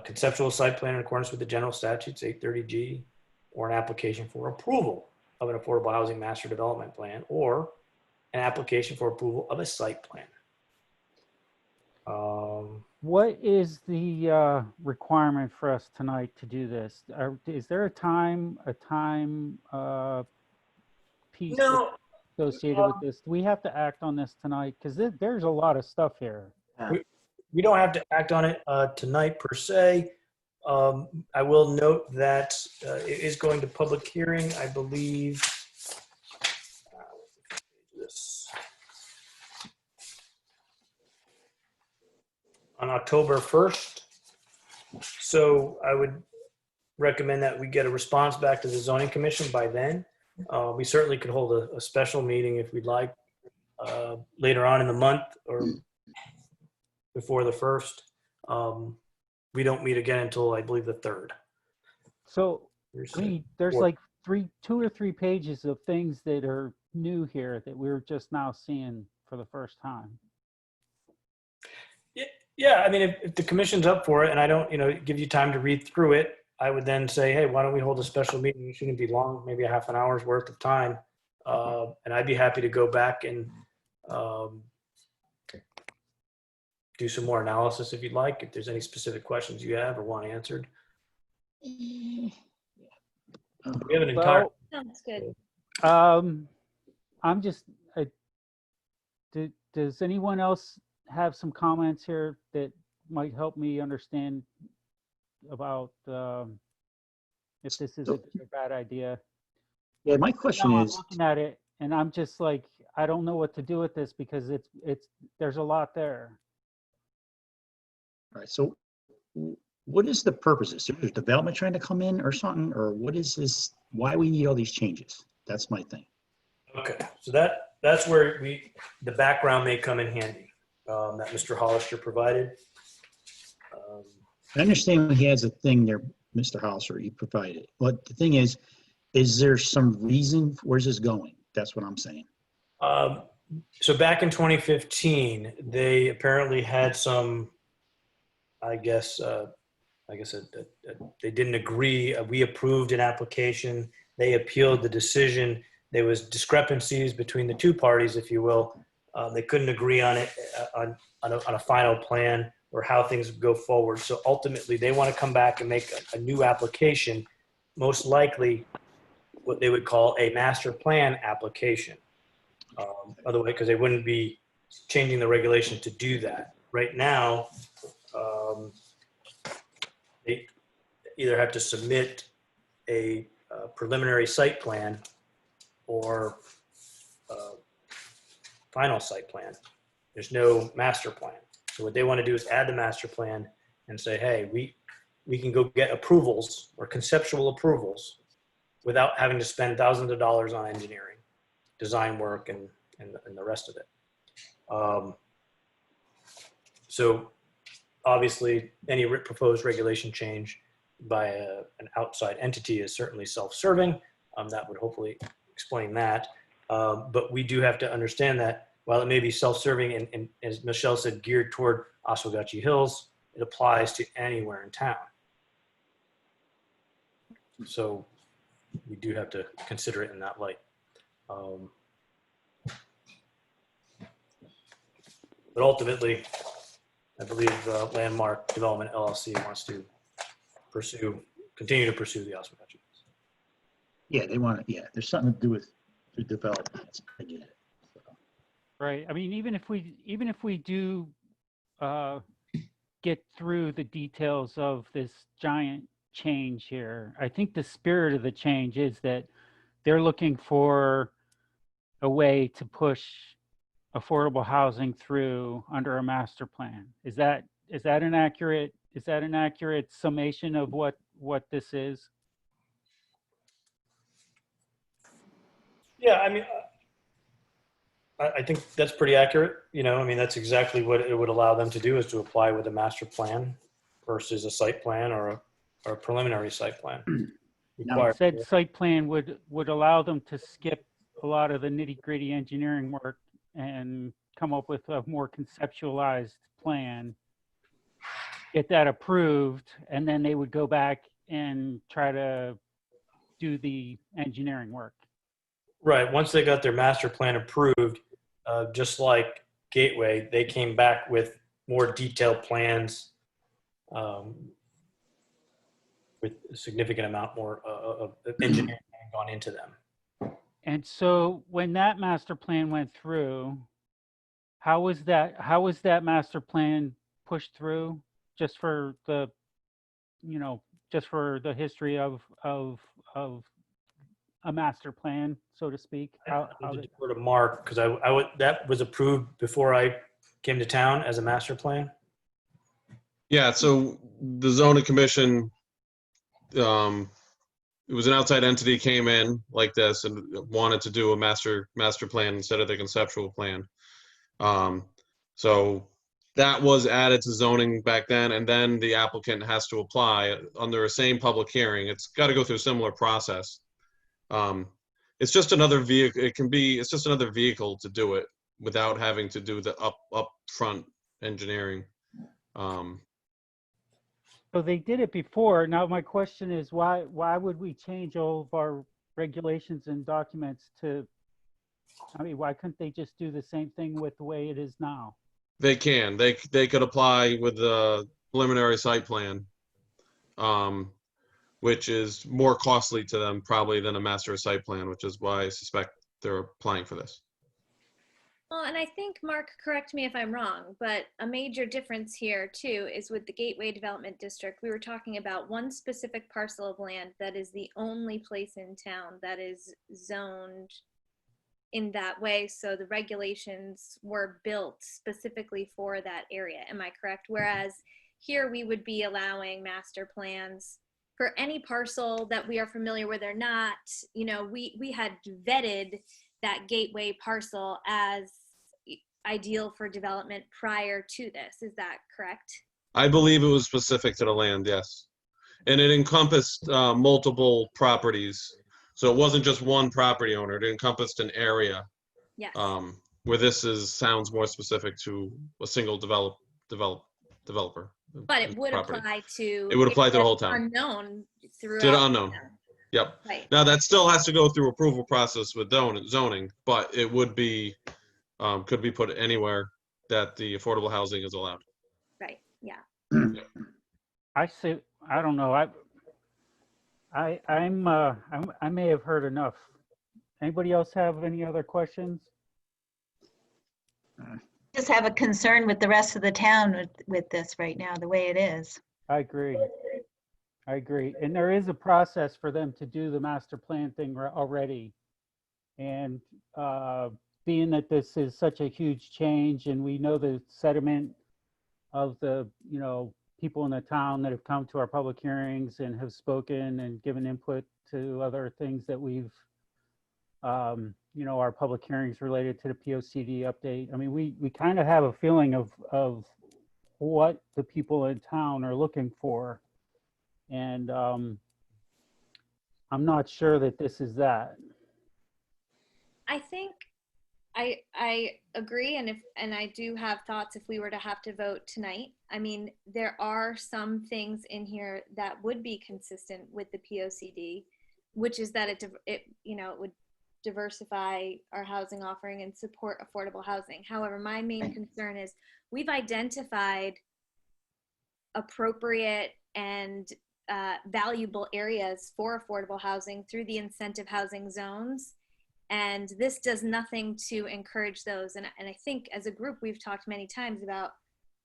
Conceptual site plan in accordance with the general statutes, 830G, or an application for approval of an affordable housing master development plan, or an application for approval of a site plan. What is the requirement for us tonight to do this? Is there a time piece No. associated with this? Do we have to act on this tonight? Because there's a lot of stuff here. We don't have to act on it tonight per se. I will note that it is going to public hearing, I believe. On October 1st. So I would recommend that we get a response back to the zoning commission by then. We certainly could hold a special meeting if we'd like later on in the month or before the 1st. We don't meet again until I believe the 3rd. So I mean, there's like 2 or 3 pages of things that are new here that we're just now seeing for the first time. Yeah, I mean, if the commission's up for it and I don't, give you time to read through it, I would then say, hey, why don't we hold a special meeting? It shouldn't be long, maybe a half an hour's worth of time. And I'd be happy to go back and do some more analysis if you'd like, if there's any specific questions you have or want answered. We have an entire. Sounds good. I'm just, does anyone else have some comments here that might help me understand about if this is a good or bad idea? Yeah, my question I'm is, looking at it and I'm just like, I don't know what to do with this because there's a lot there. all right, so what is the purpose? Is there development trying to come in or something? Or what is this? Why we need all these changes? That's my thing. Okay, so that's where the background may come in handy that Mr. Hollister provided. I understand he has a thing there, Mr. Hollister, he provided. But the thing is there some reason? Where's this going? That's what I'm saying. So back in 2015, they apparently had some, I guess they didn't agree. We approved an application. They appealed the decision. There was discrepancies between the 2 parties, if you will. They couldn't agree on it, on a final plan or how things would go forward. So ultimately, they want to come back and make a new application, most likely what they would call a master plan application. Otherwise, because they wouldn't be changing the regulations to do that. Right now, they either have to submit a preliminary site plan or final site plan. There's no master plan. So what they want to do is add the master plan and say, hey, we can go get approvals or conceptual approvals without having to spend thousands of dollars on engineering, design work, and the rest of it. So obviously, any proposed regulation change by an outside entity is certainly self-serving. That would hopefully explain that. But we do have to understand that while it may be self-serving and as Michelle said, geared toward Oswegatchie Hills, it applies to anywhere in town. So we do have to consider it in that light. But ultimately, I believe Landmark Development LLC wants to continue to pursue the Oswegatchie. Yeah, they want to, yeah, there's something to do with the development. I get it. So. Right. I mean, even if we do get get through the details of this giant change here. I think the spirit of the change is that they're looking for a way to push affordable housing through under a master plan. Is that an accurate summation of what this is? Yeah, I mean, I think that's pretty accurate. You know, I mean, that's exactly what it would allow them to do, is to apply with a master plan versus a site plan or a preliminary site plan. Now, it said site plan would allow them to skip a lot of the nitty-gritty engineering work and come up with a more conceptualized plan, get that approved, and then they would go back and try to do the engineering work. Right. Once they got their master plan approved, just like Gateway, they came back with more detailed plans with a significant amount more of engineering gone into them. And so when that master plan went through, how was that master plan pushed through? Just for the, just for the history of a master plan, so to speak. I need to defer to Mark, because that was approved before I came to town as a master plan. Yeah, so the zoning commission, it was an outside entity, came in like this and wanted to do a master plan instead of the conceptual plan. So that was added to zoning back then, and then the applicant has to apply under the same public hearing. It's got to go through a similar process. It's just another vehicle. It's just another vehicle to do it without having to do the upfront engineering. So they did it before. Now my question is, why would we change all of our regulations and documents to, I mean, why couldn't they just do the same thing with the way it is now? They can. They could apply with the preliminary site plan, which is more costly to them probably than a master site plan, which is why I suspect they're applying for this. Well, and I think, Mark, correct me if I'm wrong, but a major difference here too is with the Gateway Development District, we were talking about one specific parcel of land that is the only place in town that is zoned in that way. So the regulations were built specifically for that area. Am I correct? Whereas here we would be allowing master plans for any parcel that we are familiar with or not. You know, we had vetted that Gateway parcel as ideal for development prior to this. Is that correct? I believe it was specific to the land, yes. And it encompassed multiple properties. So it wasn't just one property owner, it encompassed an area. Yes. Where this sounds more specific to a single developer. But it would apply to. It would apply to the whole town. Unknown throughout. To the unknown. Yep. Right. Now that still has to go through approval process with zoning, but it would be, could be put anywhere that the affordable housing is allowed. Right. Yeah. I don't know. I may have heard enough. Anybody else have any other questions? Just have a concern with the rest of the town with this right now, the way it is. I agree. And there is a process for them to do the master plan thing already. And being that this is such a huge change, and we know the sentiment of the, people in the town that have come to our public hearings and have spoken and given input to other things that we've, our public hearings related to the POCD update. I mean, we kind of have a feeling of what the people in town are looking for. And I'm not sure that this is that. I think I agree, and I do have thoughts if we were to have to vote tonight. I mean, there are some things in here that would be consistent with the POCD, which is that it would diversify our housing offering and support affordable housing. However, my main concern is we've identified appropriate and valuable areas for affordable housing through the incentive housing zones. And this does nothing to encourage those. And I think as a group, we've talked many times about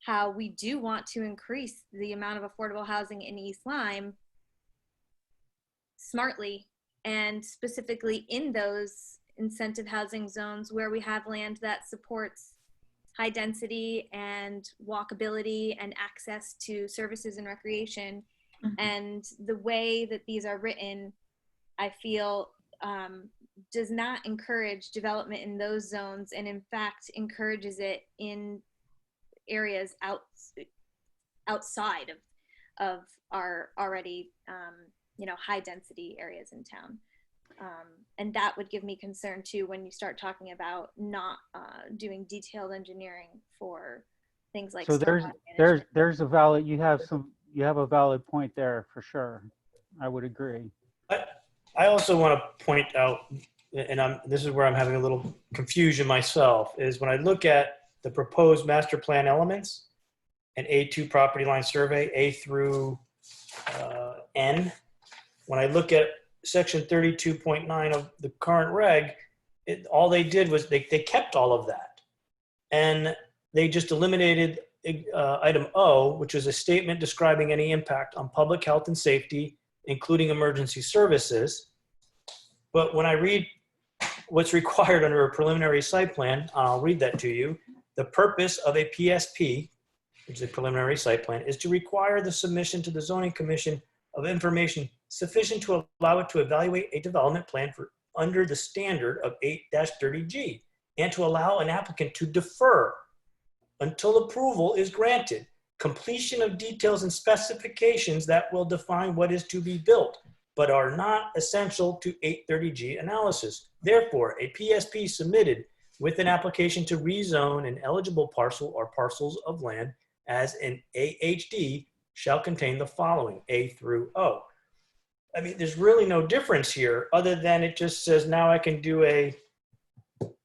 how we do want to increase the amount of affordable housing in East Lyme smartly, and specifically in those incentive housing zones where we have land that supports high density and walkability and access to services and recreation. Mhm. And the way that these are written, I feel, does not encourage development in those zones, and in fact encourages it in areas outside of our already high density areas in town. And that would give me concern too when you start talking about not doing detailed engineering for things like So stormwater management. there's a valid, you have a valid point there for sure. I would agree. I also want to point out, and this is where I'm having a little confusion myself, is when I look at the proposed master plan elements and A2 property line survey, A through N, when I look at section 32.9 of the current reg, all they did was they kept all of that. And they just eliminated item O, which is a statement describing any impact on public health and safety, including emergency services. But when I read what's required under a preliminary site plan, I'll read that to you. The purpose of a PSP, which is a preliminary site plan, is to require the submission to the zoning commission of information sufficient to allow it to evaluate a development plan for under the standard of 8-30G, and to allow an applicant to defer until approval is granted completion of details and specifications that will define what is to be built, but are not essential to 830G analysis. Therefore, a PSP submitted with an application to rezone an eligible parcel or parcels of land as an AHD shall contain the following, A through O. I mean, there's really no difference here other than it just says now I can do an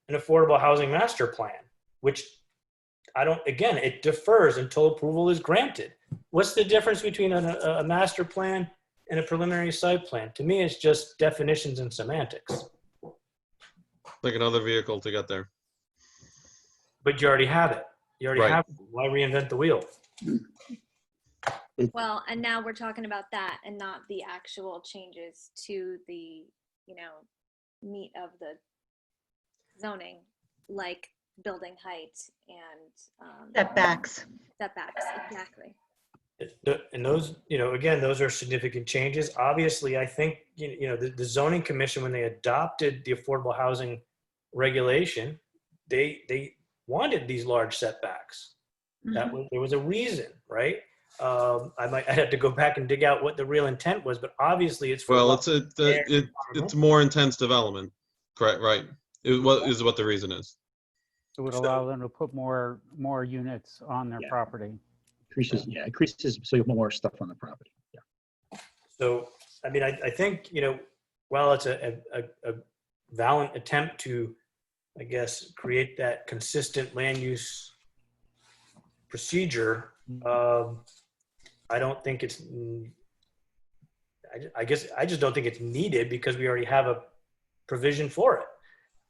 affordable housing master plan, which again, it defers until approval is granted. What's the difference between a master plan and a preliminary site plan? To me, it's just definitions and semantics. Like another vehicle to get there. But you already have it. You already Right. have it. Why reinvent the wheel? Well, and now we're talking about that and not the actual changes to the, meat of the zoning, like building height and Setbacks. setbacks, exactly. And those, again, those are significant changes. Obviously, I think, the zoning commission, when they adopted the affordable housing regulation, they wanted these large setbacks. There was a reason, right? I'd have to go back and dig out what the real intent was, but obviously it's for. Well, it's more intense development, correct? Right. What is what the reason is. It would allow them to put more units on their property. Increases so you have more stuff on the property. Yeah. So, I mean, I think, while it's a valiant attempt to, I guess, create that consistent land use procedure, I don't think it's, I guess, I just don't think it's needed because we already have a provision for it.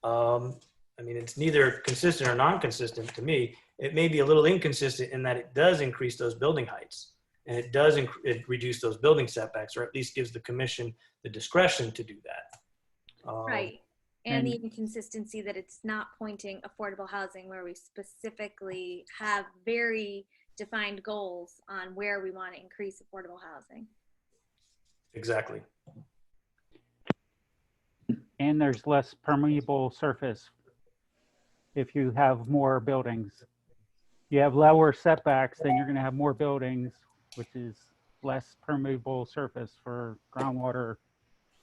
I mean, it's neither consistent or non-consistent to me. It may be a little inconsistent in that it does increase those building heights and it does reduce those building setbacks, or at least gives the commission the discretion to do that. Right. And the inconsistency that it's not pointing affordable housing where we specifically have very defined goals on where we want to increase affordable housing. Exactly. And there's less permeable surface if you have more buildings. You have lower setbacks, then you're going to have more buildings, which is less permeable surface for groundwater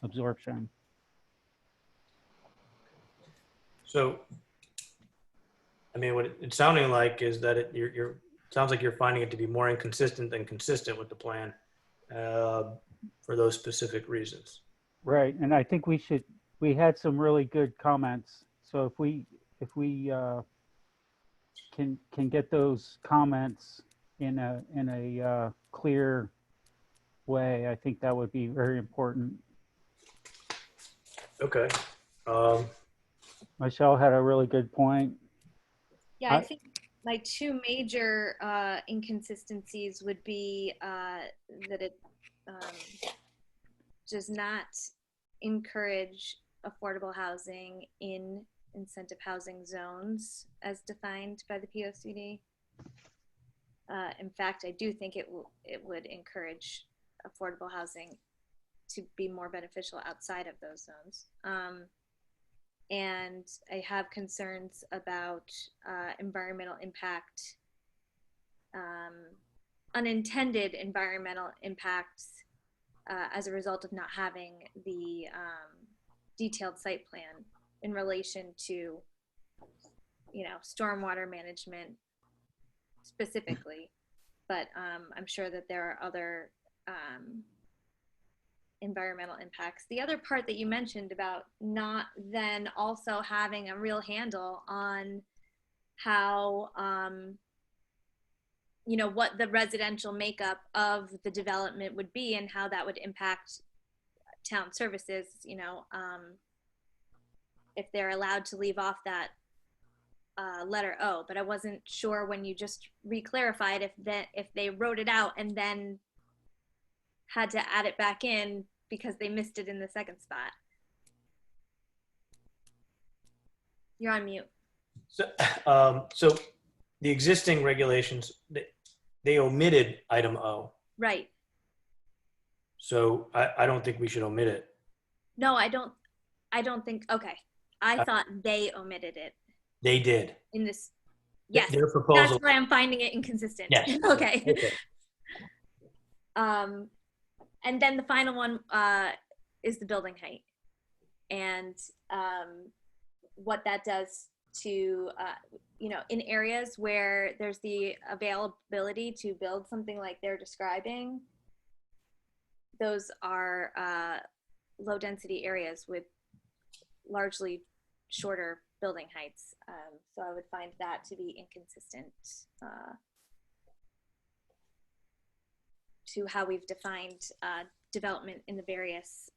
absorption. So, I mean, what it's sounding like is that it sounds like you're finding it to be more inconsistent than consistent with the plan for those specific reasons. Right, and I think we had some really good comments. So if we can get those comments in a clear way, I think that would be very important. Okay. Michelle had a really good point. Yeah, I think my two major inconsistencies would be that it does not encourage affordable housing in incentive housing zones as defined by the POCD. In fact, I do think it would encourage affordable housing to be more beneficial outside of those zones. And I have concerns about environmental impact, unintended environmental impacts as a result of not having the detailed site plan in relation to, stormwater management specifically. But I'm sure that there are other environmental impacts. The other part that you mentioned about not then also having a real handle on how, what the residential makeup of the development would be and how that would impact town services, if they're allowed to leave off that letter O. But I wasn't sure when you just re-clarified if they wrote it out and then had to add it back in because they missed it in the second spot. You're on mute. So the existing regulations, they omitted item O. Right. So I don't think we should omit it. No, I don't think, okay. I thought they omitted it They did. in this. Yes, Their proposal. that's why I'm finding it inconsistent. Yes. Okay. Okay. And then the final one is the building height and what that does to, in areas where there's the availability to build something like they're describing, those are low density areas with largely shorter building heights. So I would find that to be inconsistent to how we've defined development in the various,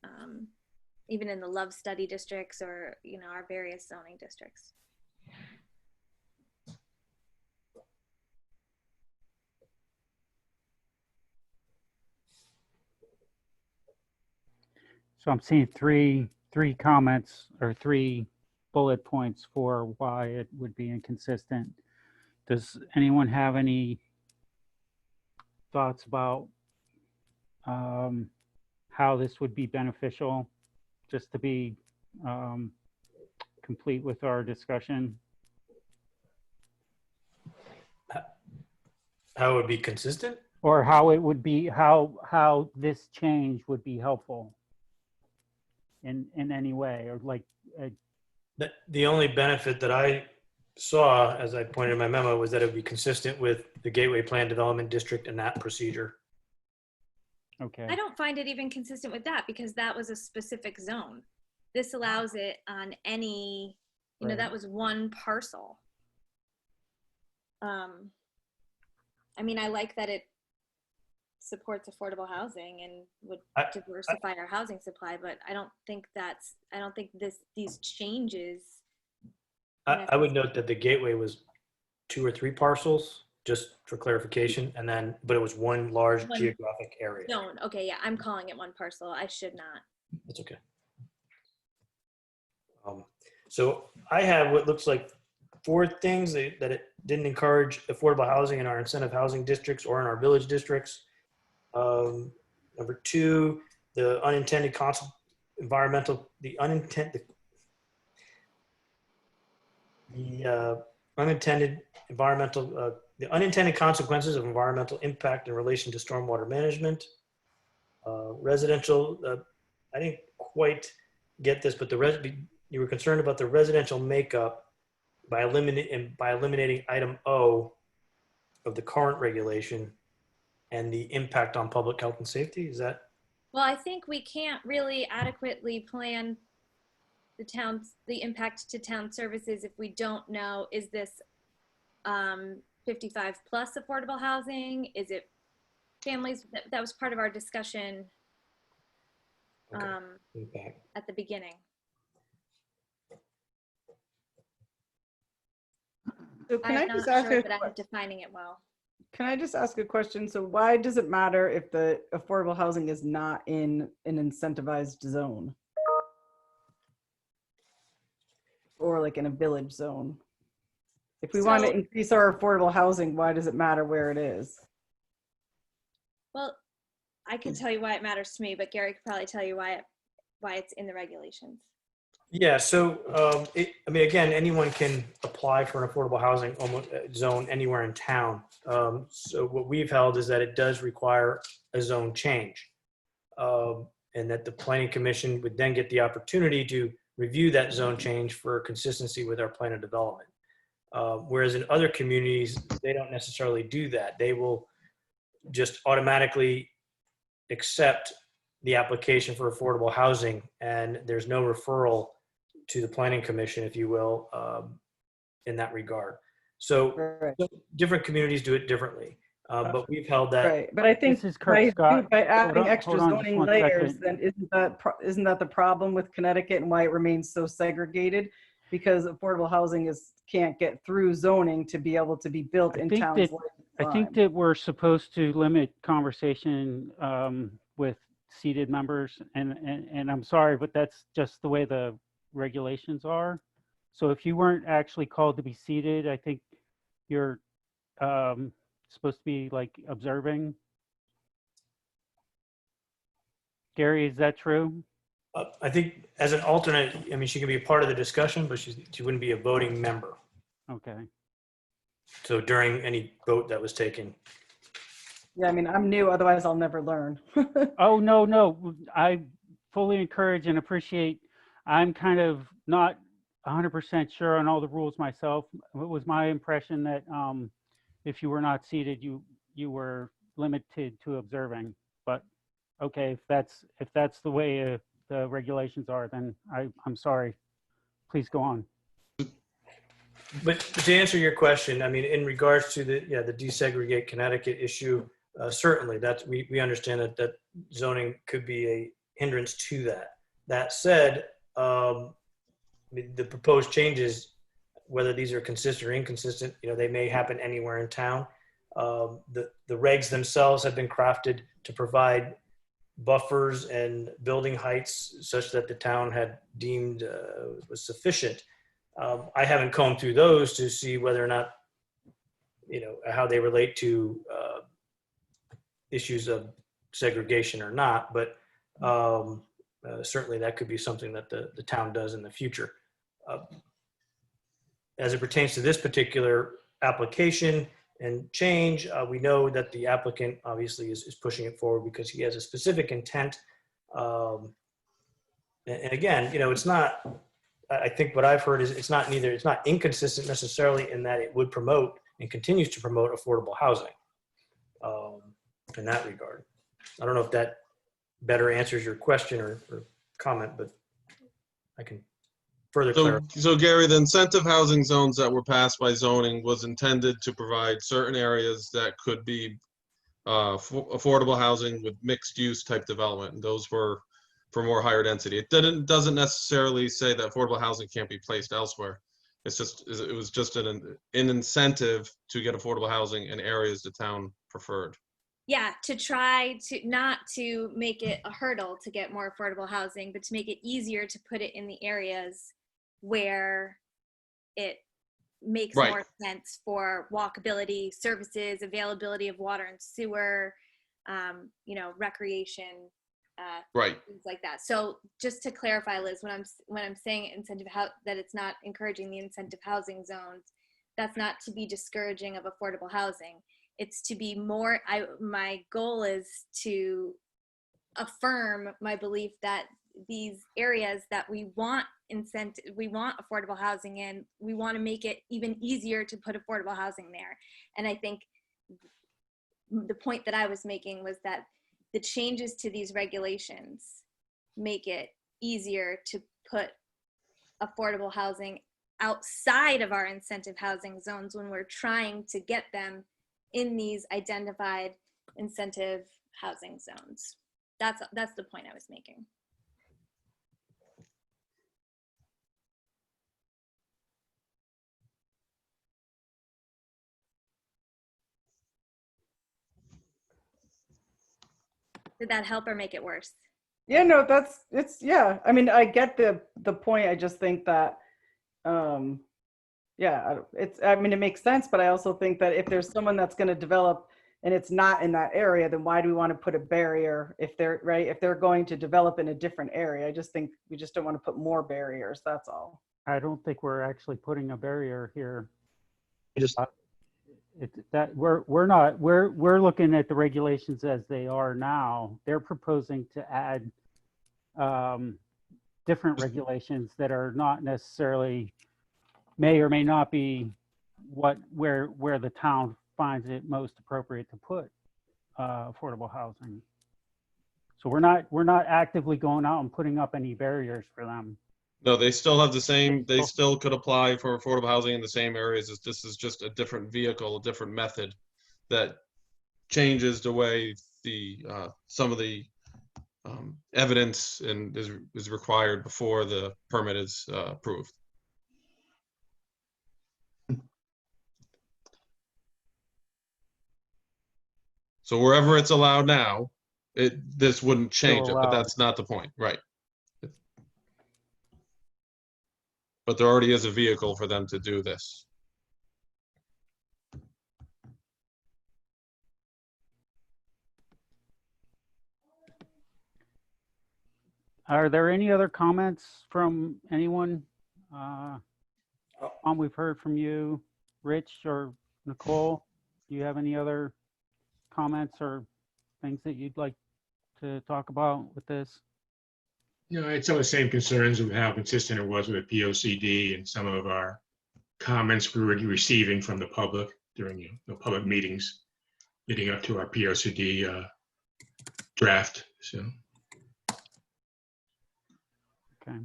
even in the Love Study districts or, our various zoning districts. So I'm seeing three comments or 3 bullet points for why it would be inconsistent. Does anyone have any thoughts about how this would be beneficial, just to be complete with our discussion? How it would be consistent? Or how it would be, how this change would be helpful in any way, or like The only benefit that I saw, as I pointed in my memo, was that it would be consistent with the Gateway Plan Development District and that procedure. Okay. I don't find it even consistent with that because that was a specific zone. This allows it on any, Right. that was one parcel. I mean, I like that it supports affordable housing and would diversify our housing supply, but I don't think these changes. I would note that the Gateway was 2 or 3 parcels, just for clarification, but it was one large geographic area. Zone. Okay, yeah, I'm calling it one parcel. I should not. That's okay. So I have what looks like 4 things that it didn't encourage affordable housing in our incentive housing districts or in our village districts. Number 2, the unintended environmental, the unintended consequences of environmental impact in relation to stormwater management. Residential, I didn't quite get this, but you were concerned about the residential makeup by eliminating item O of the current regulation and the impact on public health and safety. Is that? Well, I think we can't really adequately plan the impact to town services if we don't know, is this 55 plus affordable housing? Is it families? That was part of our discussion at the beginning. So can I I'm just not ask sure a that I'm defining it well. Can I just ask a question? So why does it matter if the affordable housing is not in an incentivized zone? Or like in a village zone? If we want to So- increase our affordable housing, why does it matter where it is? Well, I could tell you why it matters to me, but Gary could probably tell you why it's in the regulations. Yeah, so, I mean, again, anyone can apply for an affordable housing zone anywhere in town. So what we've held is that it does require a zone change. And that the planning commission would then get the opportunity to review that zone change for consistency with our plan of development. Whereas in other communities, they don't necessarily do that. They will just automatically accept the application for affordable housing, and there's no referral to the planning commission, if you will, in that regard. So Right. different communities do it differently, but we've held that. Right, but I think This is Kirk Scott. by Hold adding on- extra hold on just zoning one layers, second. then isn't that the problem with Connecticut and why it remains so segregated? Because affordable housing can't get through zoning to be able to be built in towns like I think Lyme. that we're supposed to limit conversation with seated members, and I'm sorry, but that's just the way the regulations are. So if you weren't actually called to be seated, I think you're supposed to be like observing. Gary, is that true? I think as an alternate, I mean, she can be a part of the discussion, but she wouldn't be a voting member. Okay. So during any vote that was taken. Yeah, I mean, I'm new, otherwise I'll never learn. Oh, no. I fully encourage and appreciate. I'm kind of not 100% sure on all the rules myself. It was my impression that if you were not seated, you were limited to observing. But okay, if that's the way the regulations are, then I'm sorry. Please go on. But to answer your question, I mean, in regards to the desegregate Connecticut issue, certainly we understand that zoning could be a hindrance to that. That said, the proposed changes, whether these are consistent or inconsistent, they may happen anywhere in town. The regs themselves have been crafted to provide buffers and building heights such that the town had deemed was sufficient. I haven't combed through those to see whether or not, how they relate to issues of segregation or not, but certainly that could be something that the town does in the future. As it pertains to this particular application and change, we know that the applicant obviously is pushing it forward because he has a specific intent. And again, it's not, I think what I've heard is it's not inconsistent necessarily in that it would promote and continues to promote affordable housing in that regard. I don't know if that better answers your question or comment, but I can further clarify. So Gary, the incentive housing zones that were passed by zoning was intended to provide certain areas that could be affordable housing with mixed use type development. And those were for more higher density. It doesn't necessarily say that affordable housing can't be placed elsewhere. It was just an incentive to get affordable housing in areas the town preferred. Yeah, to try to not to make it a hurdle to get more affordable housing, but to make it easier to put it in the areas where it makes Right. more sense for walkability, services, availability of water and sewer, recreation, Right. things like that. So just to clarify, Liz, when I'm saying that it's not encouraging the incentive housing zones, that's not to be discouraging of affordable housing. It's to be more, my goal is to affirm my belief that these areas that we want affordable housing in, we want to make it even easier to put affordable housing there. And I think the point that I was making was that the changes to these regulations make it easier to put affordable housing outside of our incentive housing zones when we're trying to get them in these identified incentive housing zones. That's the point I was making. Did that help or make it worse? Yeah, no, yeah. I mean, I get the point. I just think that, yeah, I mean, it makes sense, but I also think that if there's someone that's going to develop and it's not in that area, then why do we want to put a barrier if they're right? If they're going to develop in a different area, I just think we just don't want to put more barriers. That's all. I don't think we're actually putting a barrier here. Just That we're looking at the regulations as they are now. They're proposing to add different regulations that are not necessarily, may or may not be where the town finds it most appropriate to put affordable housing. So we're not actively going out and putting up any barriers for them. No, they still have the same, they still could apply for affordable housing in the same areas. This is just a different vehicle, a different method that changes the way the some of the evidence and is required before the permit is approved. So wherever it's allowed now, this wouldn't change it, but that's not the point, right? But there already is a vehicle for them to do this. Are there any other comments from anyone? We've heard from you, Rich or Nicole. Do you have any other comments or things that you'd like to talk about with this? You know, it's some of the same concerns of how consistent it was with the POCD and some of our comments we were receiving from the public during the public meetings leading up to our POCD draft. So. Okay.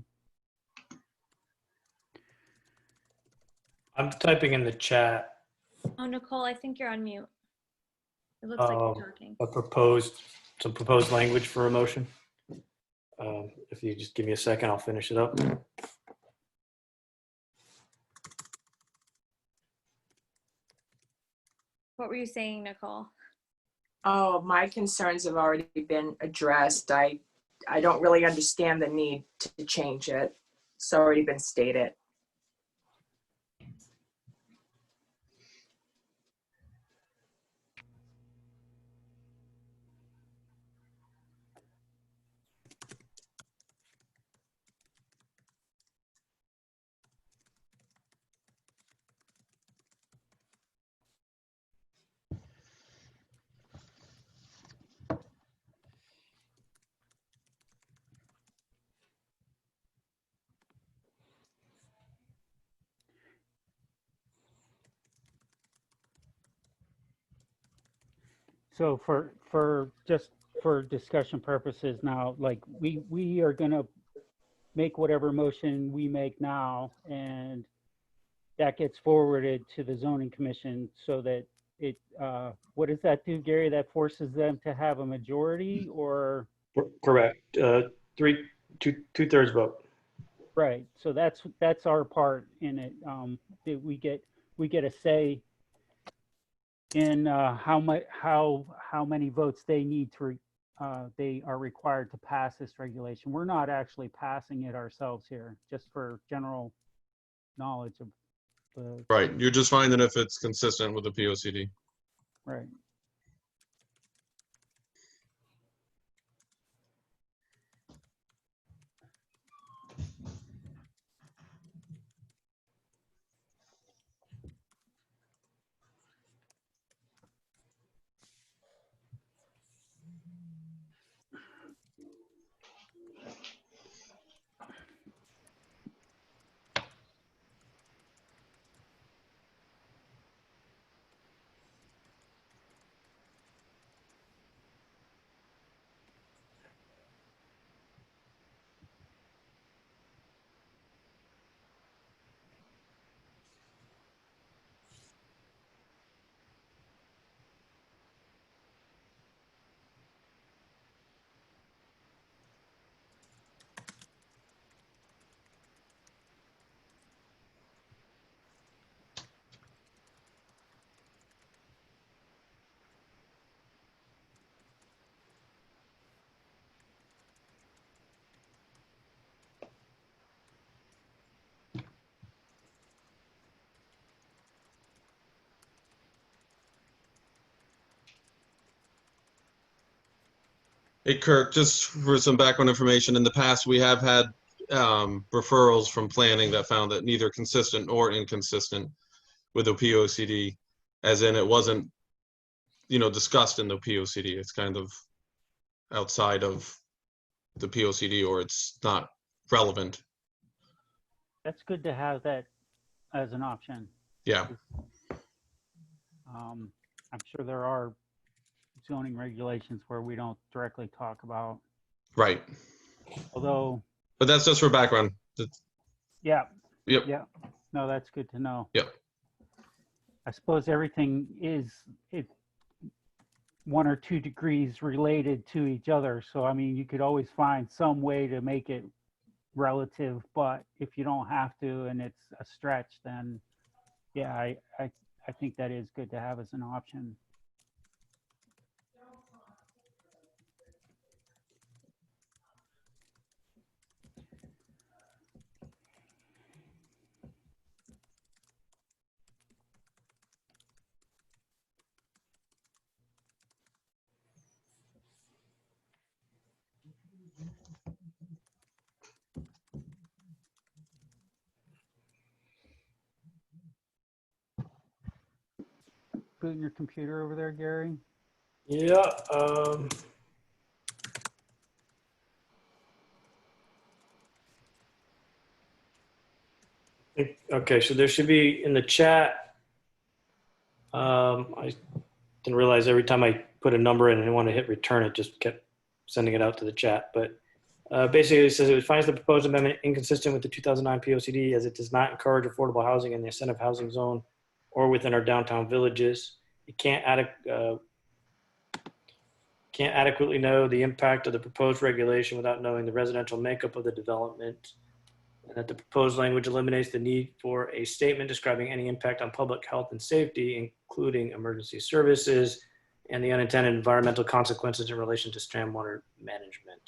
I'm typing in the chat Oh, Nicole, I think you're on mute. It looks like you're talking. some proposed language for a motion. If you just give me a second, I'll finish it up. What were you saying, Nicole? Oh, my concerns have already been addressed. I don't really understand the need to change it. It's already been stated. So for discussion purposes now, like we are gonna make whatever motion we make now, and that gets forwarded to the zoning commission so that it, what does that do, Gary? That forces them to have a majority or? Correct. Two-thirds vote. Right. So that's our part in it. That we get a say in how many votes they need to they are required to pass this regulation. We're not actually passing it ourselves here, just for general knowledge of the. Right. You're just finding if it's consistent with the POCD. Right. Hey, Kirk, just for some background information, in the past, we have had referrals from planning that found that neither consistent or inconsistent with the POCD, as in it wasn't, discussed in the POCD. It's kind of outside of the POCD, or it's not relevant. That's good to have that as an option. Yeah, I'm sure there are zoning regulations where we don't directly talk about, right. although, But that's just for background. yeah, Yep. yeah. No, that's good to know. Yep. I suppose everything is 1 or 2 degrees related to each other. So, I mean, you could always find some way to make it relative, but if you don't have to and it's a stretch, then yeah, I think that is good to have as an option. Booting your computer over there, Gary. Yeah. Okay, so there should be in the chat. I didn't realize every time I put a number in and I want to hit return, it just kept sending it out to the chat. But basically, it says it finds the proposed amendment inconsistent with the 2009 POCD as it does not encourage affordable housing in the incentive housing zone or within our downtown villages. It can't adequately know the impact of the proposed regulation without knowing the residential makeup of the development, and that the proposed language eliminates the need for a statement describing any impact on public health and safety, including emergency services and the unintended environmental consequences in relation to stormwater management.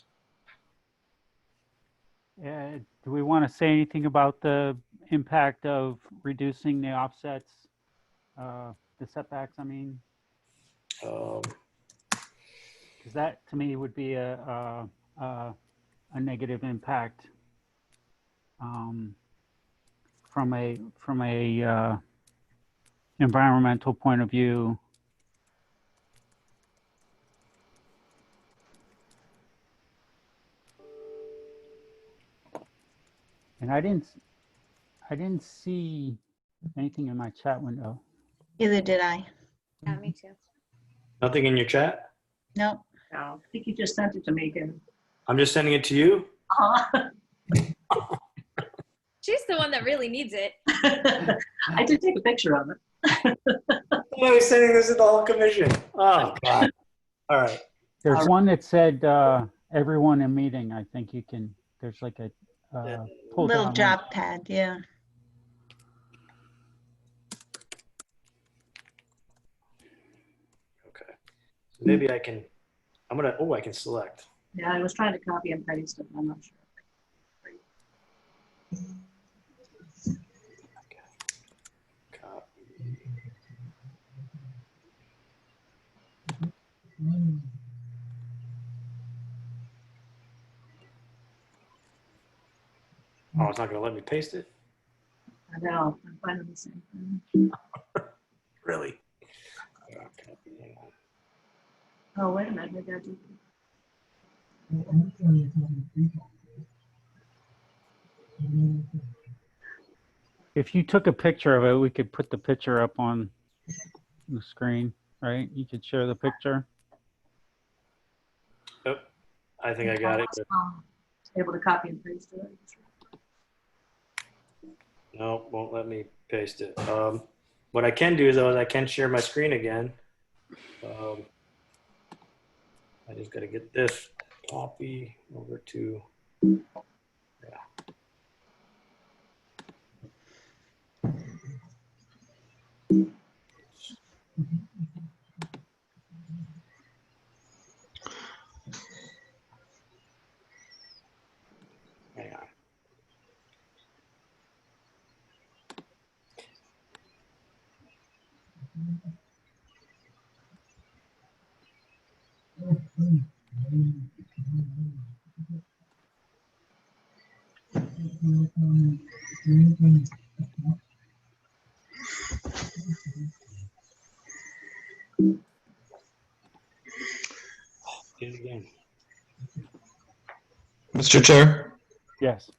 Do we want to say anything about the impact of reducing the offsets, the setbacks, I mean? Because that to me would be a negative impact from a environmental point of view. And I didn't see anything in my chat window. Neither did I. Yeah, me too. Nothing in your chat? No. No. I think you just sent it to me, Kim. I'm just sending it to you? She's the one that really needs it. I did take a picture of it. I was sending this to the whole commission. Oh, God. All right. There's one that said everyone in meeting. I think you can, there's like a pull Little down drop pad, yeah. Okay. So maybe I can, I can select. Yeah, I was trying to copy and paste it. I'm not sure. Copy. Oh, it's not going to let me paste it? I know, I'm finding the same thing. Really? Oh, wait a minute, maybe I do. If you took a picture of it, we could put the picture up on the screen, right? You could share the picture. Oh, I think I got it. Able to copy and paste it. No, won't let me paste it. What I can do though is I can share my screen again. I just got to get this copy over to, yeah. Hang on. Did it again. Mr. Chair? Yes.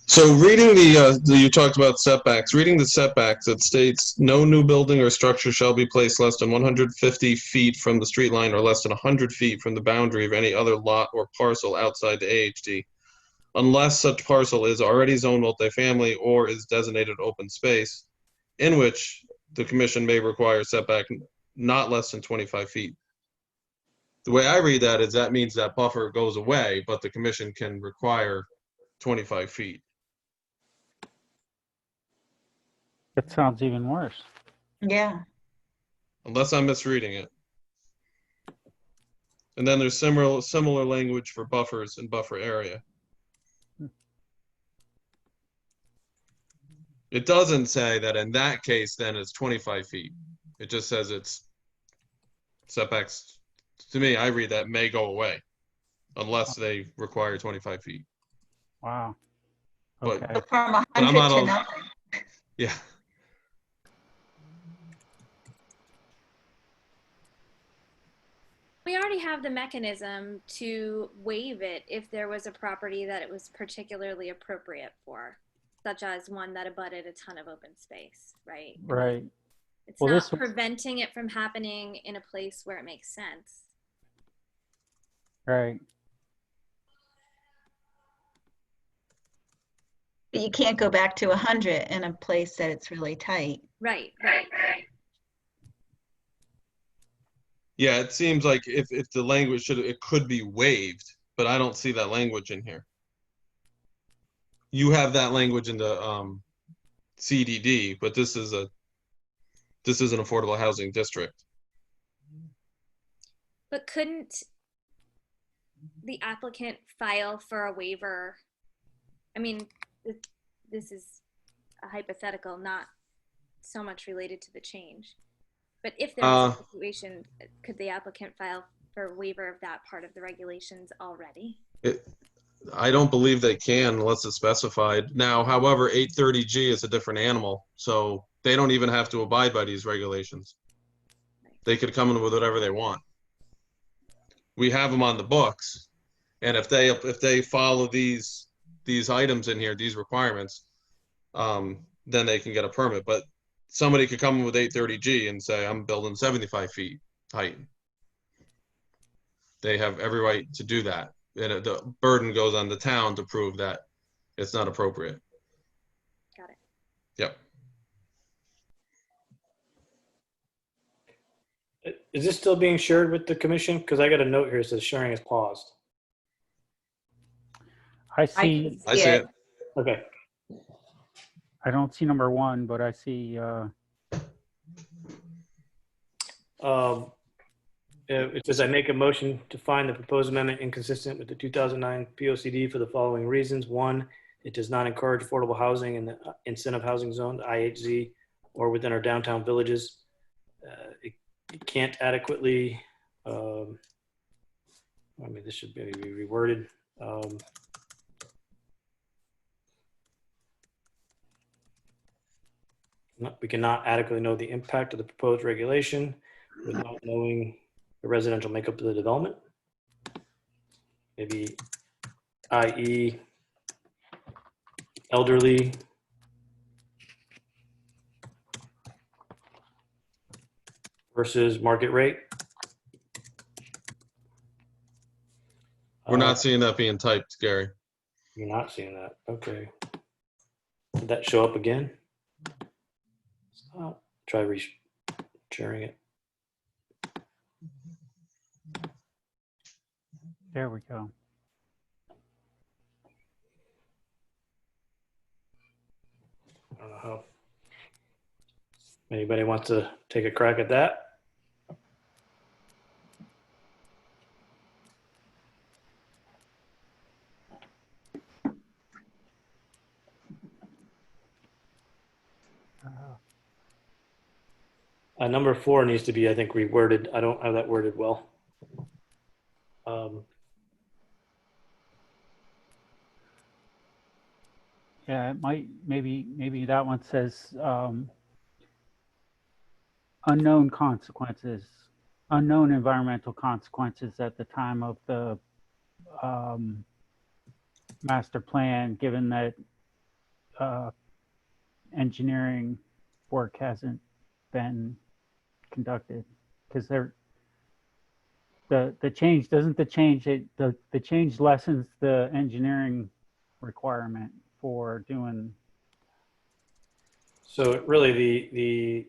So reading you talked about setbacks. Reading the setbacks, it states no new building or structure shall be placed less than 150 feet from the street line or less than 100 feet from the boundary of any other lot or parcel outside the AHD, unless such parcel is already zoned multifamily or is designated open space, in which the commission may require setback not less than 25 feet. The way I read that is that means that buffer goes away, but the commission can require 25 feet. That sounds even worse. Yeah. Unless I'm misreading it. And then there's similar language for buffers and buffer area. It doesn't say that in that case, then it's 25 feet. It just says it's setbacks. To me, I read that may go away unless they require 25 feet. Wow. But, Okay. But from but I'm 100 not to all, nothing. yeah. We already have the mechanism to waive it if there was a property that it was particularly appropriate for, such as one that abutted a ton of open space, right? Right. It's Well, not this- preventing it from happening in a place where it makes sense. Right. But you can't go back to 100 in a place that it's really tight. Right. Yeah, it seems like if the language it could be waived, but I don't see that language in here. You have that language in the CDD, but this is an affordable housing district. But couldn't the applicant file for a waiver? I mean, this is a hypothetical, not so much related to the change. But if there was a situation, could the applicant file for a waiver of that part of the regulations already? I don't believe they can unless it's specified. Now, however, 830G is a different animal, so they don't even have to abide by these regulations. They could come in with whatever they want. We have them on the books, and if they follow these items in here, these requirements, then they can get a permit. But somebody could come in with 830G and say, I'm building 75 feet height. They have every right to do that. And the burden goes on the town to prove that it's not appropriate. Got it. Yep. Is this still being shared with the commission? Because I got a note here that says sharing is paused. I see, I see it. Okay. I don't see number 1, but I see, It says I make a motion to find the proposed amendment inconsistent with the 2009 POCD for the following reasons. 1, it does not encourage affordable housing in the incentive housing zone, IHZ, or within our downtown villages. It can't adequately, I mean, this should maybe be reworded. We cannot adequately know the impact of the proposed regulation without knowing the residential makeup of the development. Maybe, i.e., elderly, versus market rate. We're not seeing that being typed, Gary. You're not seeing that. Okay. Did that show up again? Try sharing it. there we go. I don't know how. Anybody wants to take a crack at that? Number 4 needs to be, I think, reworded. I don't have that worded well. Yeah, it might, maybe that one says unknown consequences, unknown environmental consequences at the time of the master plan, given that engineering work hasn't been conducted. Because the change, doesn't the change, the change lessens the engineering requirement for doing. So really the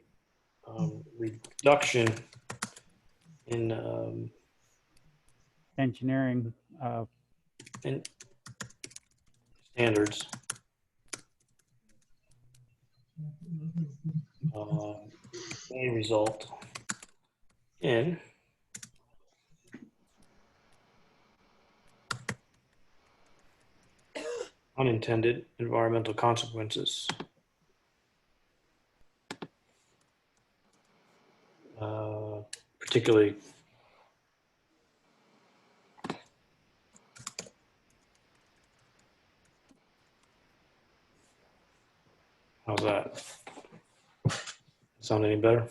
reduction in Engineering in standards may result in unintended environmental consequences. Particularly how's that? Sound any better?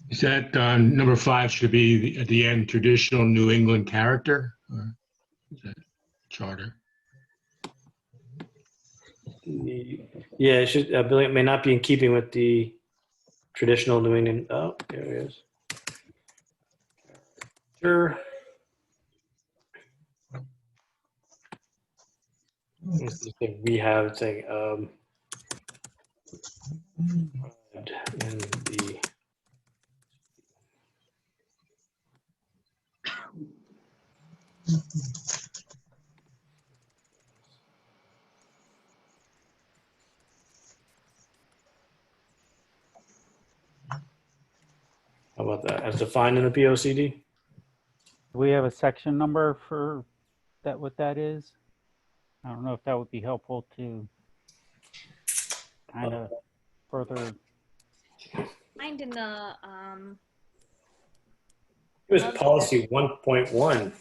Is that number 5 should be at the end, traditional New England character? Or is that charter? Yeah, it should. It may not be in keeping with the traditional New England. Oh, there it is. Sure. We have saying in the how about that as defined in the POCD? Do we have a section number for that, what that is? I don't know if that would be helpful to kind of further. Find in the It was policy 1.1.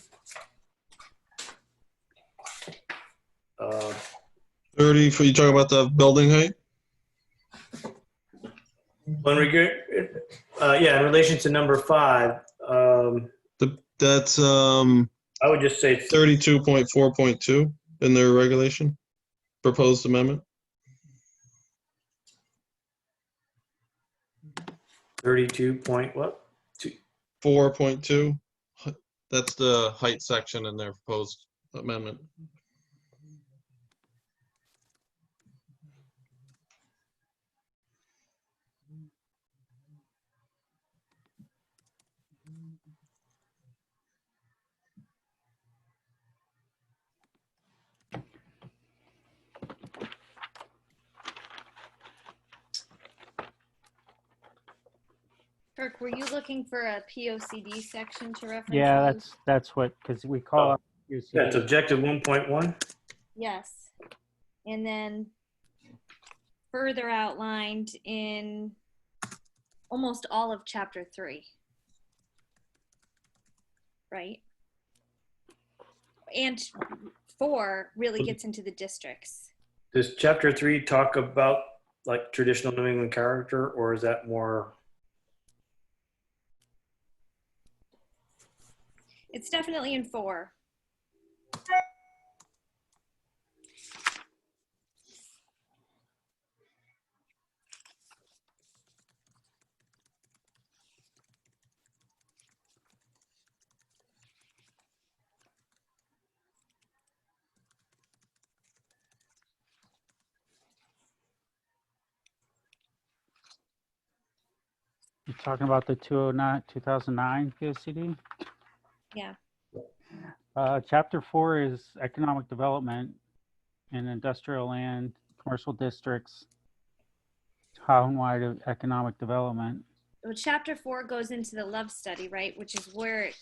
30, for you talking about the building height? When we get, yeah, in relation to number 5, That's I would just say 32.4.2 in their regulation, proposed amendment. 32 point what? 4.2. That's the height section in their proposed amendment. Kirk, were you looking for a POCD section to reference? Yeah, those? that's what, because we call it. Yeah, it's objective 1.1. Yes. And then further outlined in almost all of chapter 3. Right? And 4 really gets into the districts. Does chapter 3 talk about like traditional New England character, or is that more? It's definitely in 4. You're talking about the 2009 POCD? Yeah. Chapter 4 is economic development in industrial land, commercial districts, how and wide of economic development. Well, chapter 4 goes into the love study, right? Which is where it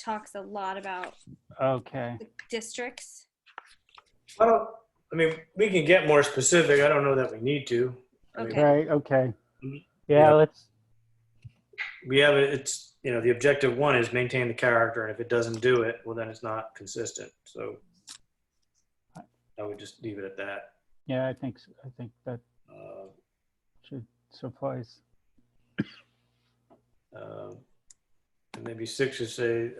talks a lot about Okay. the districts. I mean, we can get more specific. I don't know that we need to. Okay. Right, okay. Mhm. Yeah, Yeah. let's, we have it, it's, you know, the objective one is maintain the character, and if it doesn't do it, well, then it's not consistent. So I would just leave it at that. Yeah, I think that should suffice. And maybe 6 should say,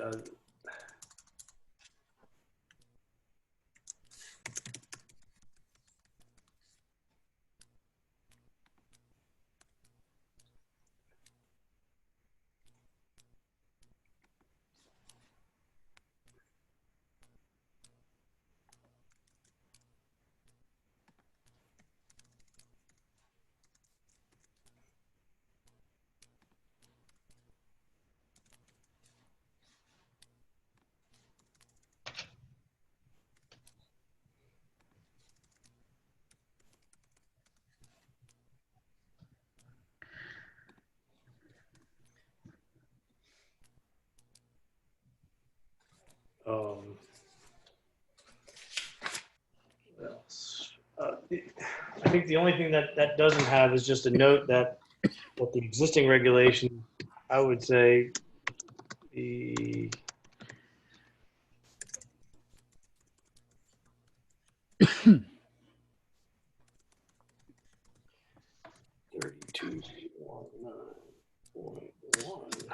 what else? I think the only thing that doesn't have is just a note that the existing regulation, I would say the (32.19.1)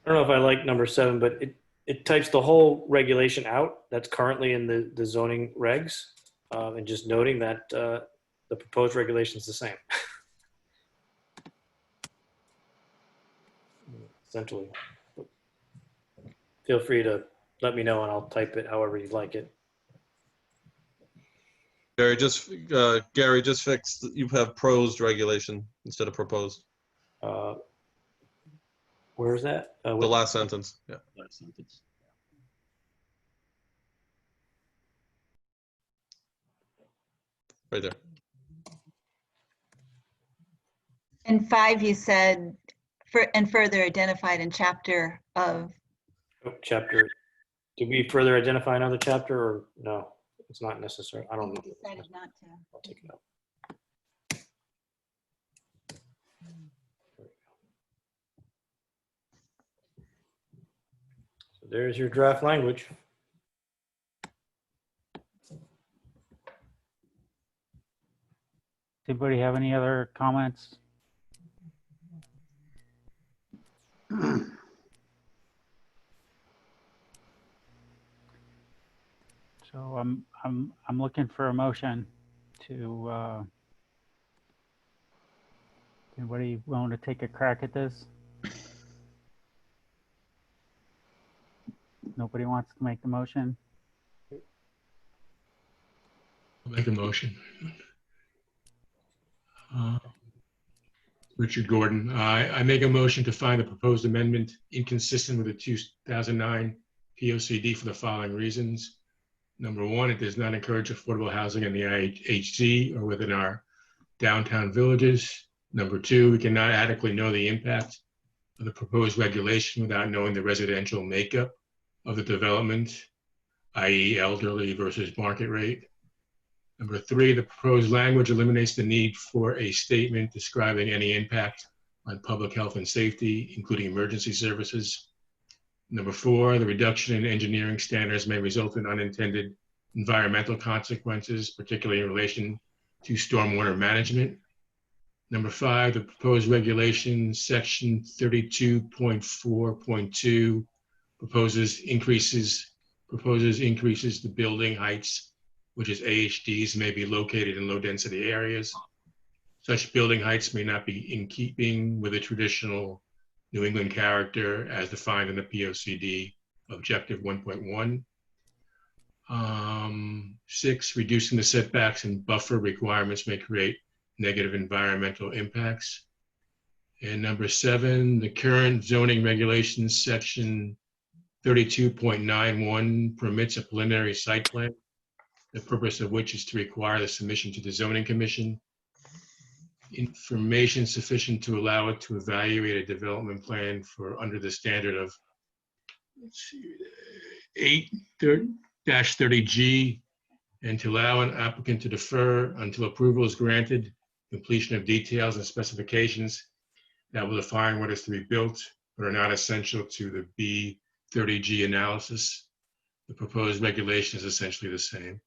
I don't know if I like number 7, but it types the whole regulation out that's currently in the zoning regs, and just noting that the proposed regulation is the same. Essentially. Feel free to let me know and I'll type it however you'd like it. Gary, just fix, you have prosed regulation instead of proposed. Where is that? The last sentence, yeah. Last sentence. Right there. And 5, you said, and further identified in chapter of, Chapter. Did we further identify another chapter or no? It's not necessary. I don't know. you decided not to. I'll take it out. So There's your draft language. Anybody have any other comments? So I'm looking for a motion to, anybody willing to take a crack at this? Nobody wants to make the motion? I'll make a motion. Richard Gordon, I make a motion to find the proposed amendment inconsistent with the 2009 POCD for the following reasons. Number one, it does not encourage affordable housing in the IHC or within our downtown villages. Number two, we cannot adequately know the impact of the proposed regulation without knowing the residential makeup of the development, i.e. elderly versus market rate. Number three, the proposed language eliminates the need for a statement describing any impact on public health and safety, including emergency services. Number four, the reduction in engineering standards may result in unintended environmental consequences, particularly in relation to stormwater management. Number five, the proposed regulation, section 32.4.2, proposes increases the building heights, which is AHDs, may be located in low density areas. Such building heights may not be in keeping with a traditional New England character as defined in the POCD Objective 1.1. 6, reducing the setbacks and buffer requirements may create negative environmental impacts. And number 7, the current zoning regulations section 32.91 permits a preliminary site plan, the purpose of which is to require the submission to the zoning commission information sufficient to allow it to evaluate a development plan for under the standard of 8-30G, and to allow an applicant to defer until approval is granted, completion of details and specifications that will define what is to be built but are not essential to the B30G analysis. The proposed regulation is essentially the same.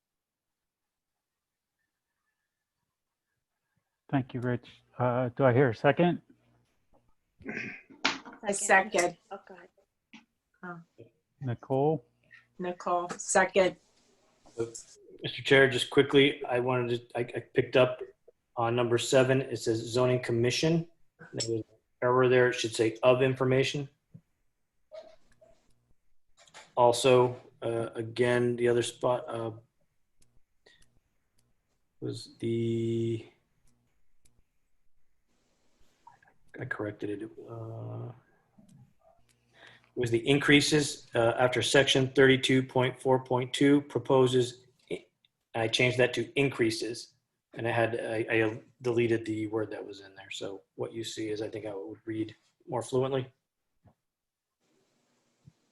Thank you, Rich. Do I hear a second? A second. Oh, go ahead. Nicole? Nicole, second. Mr. Chair, just quickly, I picked up on number 7. It says zoning commission. There was an error there. It should say of information. Also, again, the other spot was the, I corrected it. Was the increases after section 32.4.2 proposes, I changed that to increases, and I deleted the word that was in there. So what you see is, I think I would read more fluently.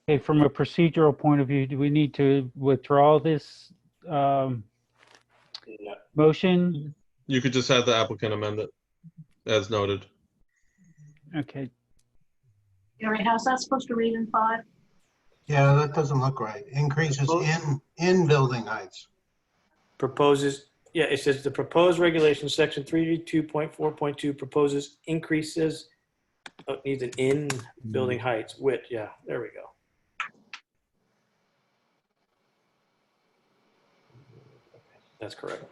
Okay, from a procedural point of view, do we need to withdraw this motion? You could just have the applicant amend it as noted. Okay, Gary, how's that supposed to read in 5? Yeah, that doesn't look right. Increases in building heights. Proposes, yeah, it says the proposed regulation section 32.4.2 proposes increases. Oh, it needs an in building heights width. Yeah, there we go. That's correct.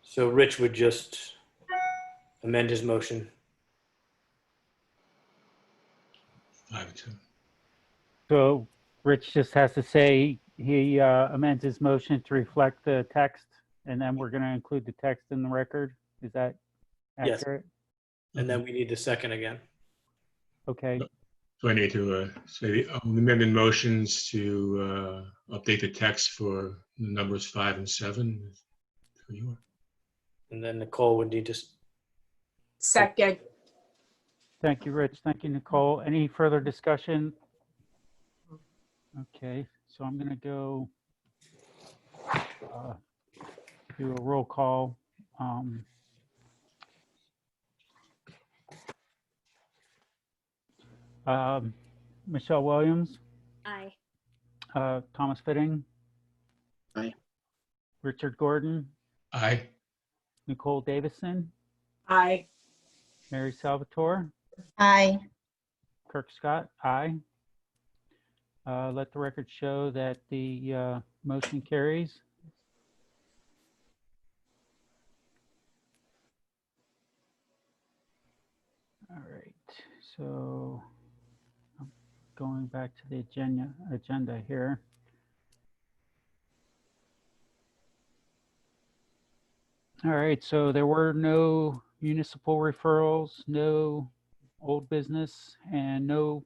So Rich would just amend his motion. 5-2. so Rich just has to say he amends his motion to reflect the text, and then we're going to include the text in the record. Is that Yes. accurate? And then we need the second again. Okay, So I need to say the amended motions to update the text for numbers 5 and 7. Who you are. And then Nicole would need to, Second. thank you, Rich. Thank you, Nicole. Any further discussion? Okay, so I'm going to go do a roll call. Michelle Williams, Aye. Thomas Fitting. Aye. Richard Gordon, Aye. Nicole Davison, Aye. Mary Salvatore, Aye. Kirk Scott, aye. Let the record show that the motion carries. All right, so I'm going back to the agenda here. All right, so there were no municipal referrals, no old business, and no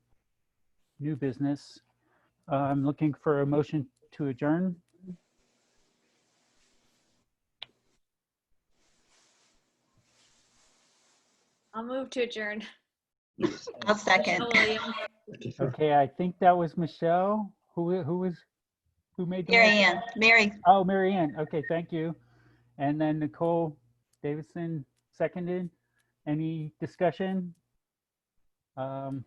new business. I'm looking for a motion to adjourn. I'll move to adjourn. I'll second. Michelle Williams. Okay, I think that was Michelle. Who made the Mary motion? Ann, Mary, Oh, Mary Ann. Okay, thank you. And then Nicole Davison seconded. Any discussion? Let's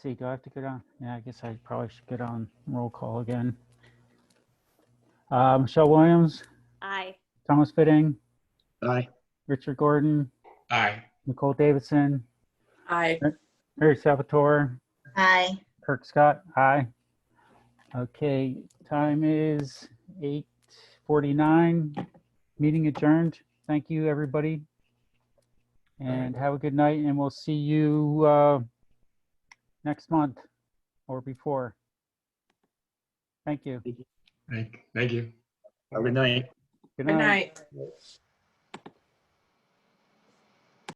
see, do I have to get on? Yeah, I guess I probably should get on roll call again. Michelle Williams, Aye. Thomas Fitting, Aye. Richard Gordon, Aye. Nicole Davison, Aye. Mary Salvatore, aye. Kirk Scott, aye. Okay, time is 8:49. Meeting adjourned. Thank you, everybody. And have a good night, and we'll see you next month or before. Thank you. Thank you. Have a good night. Good Good night. night.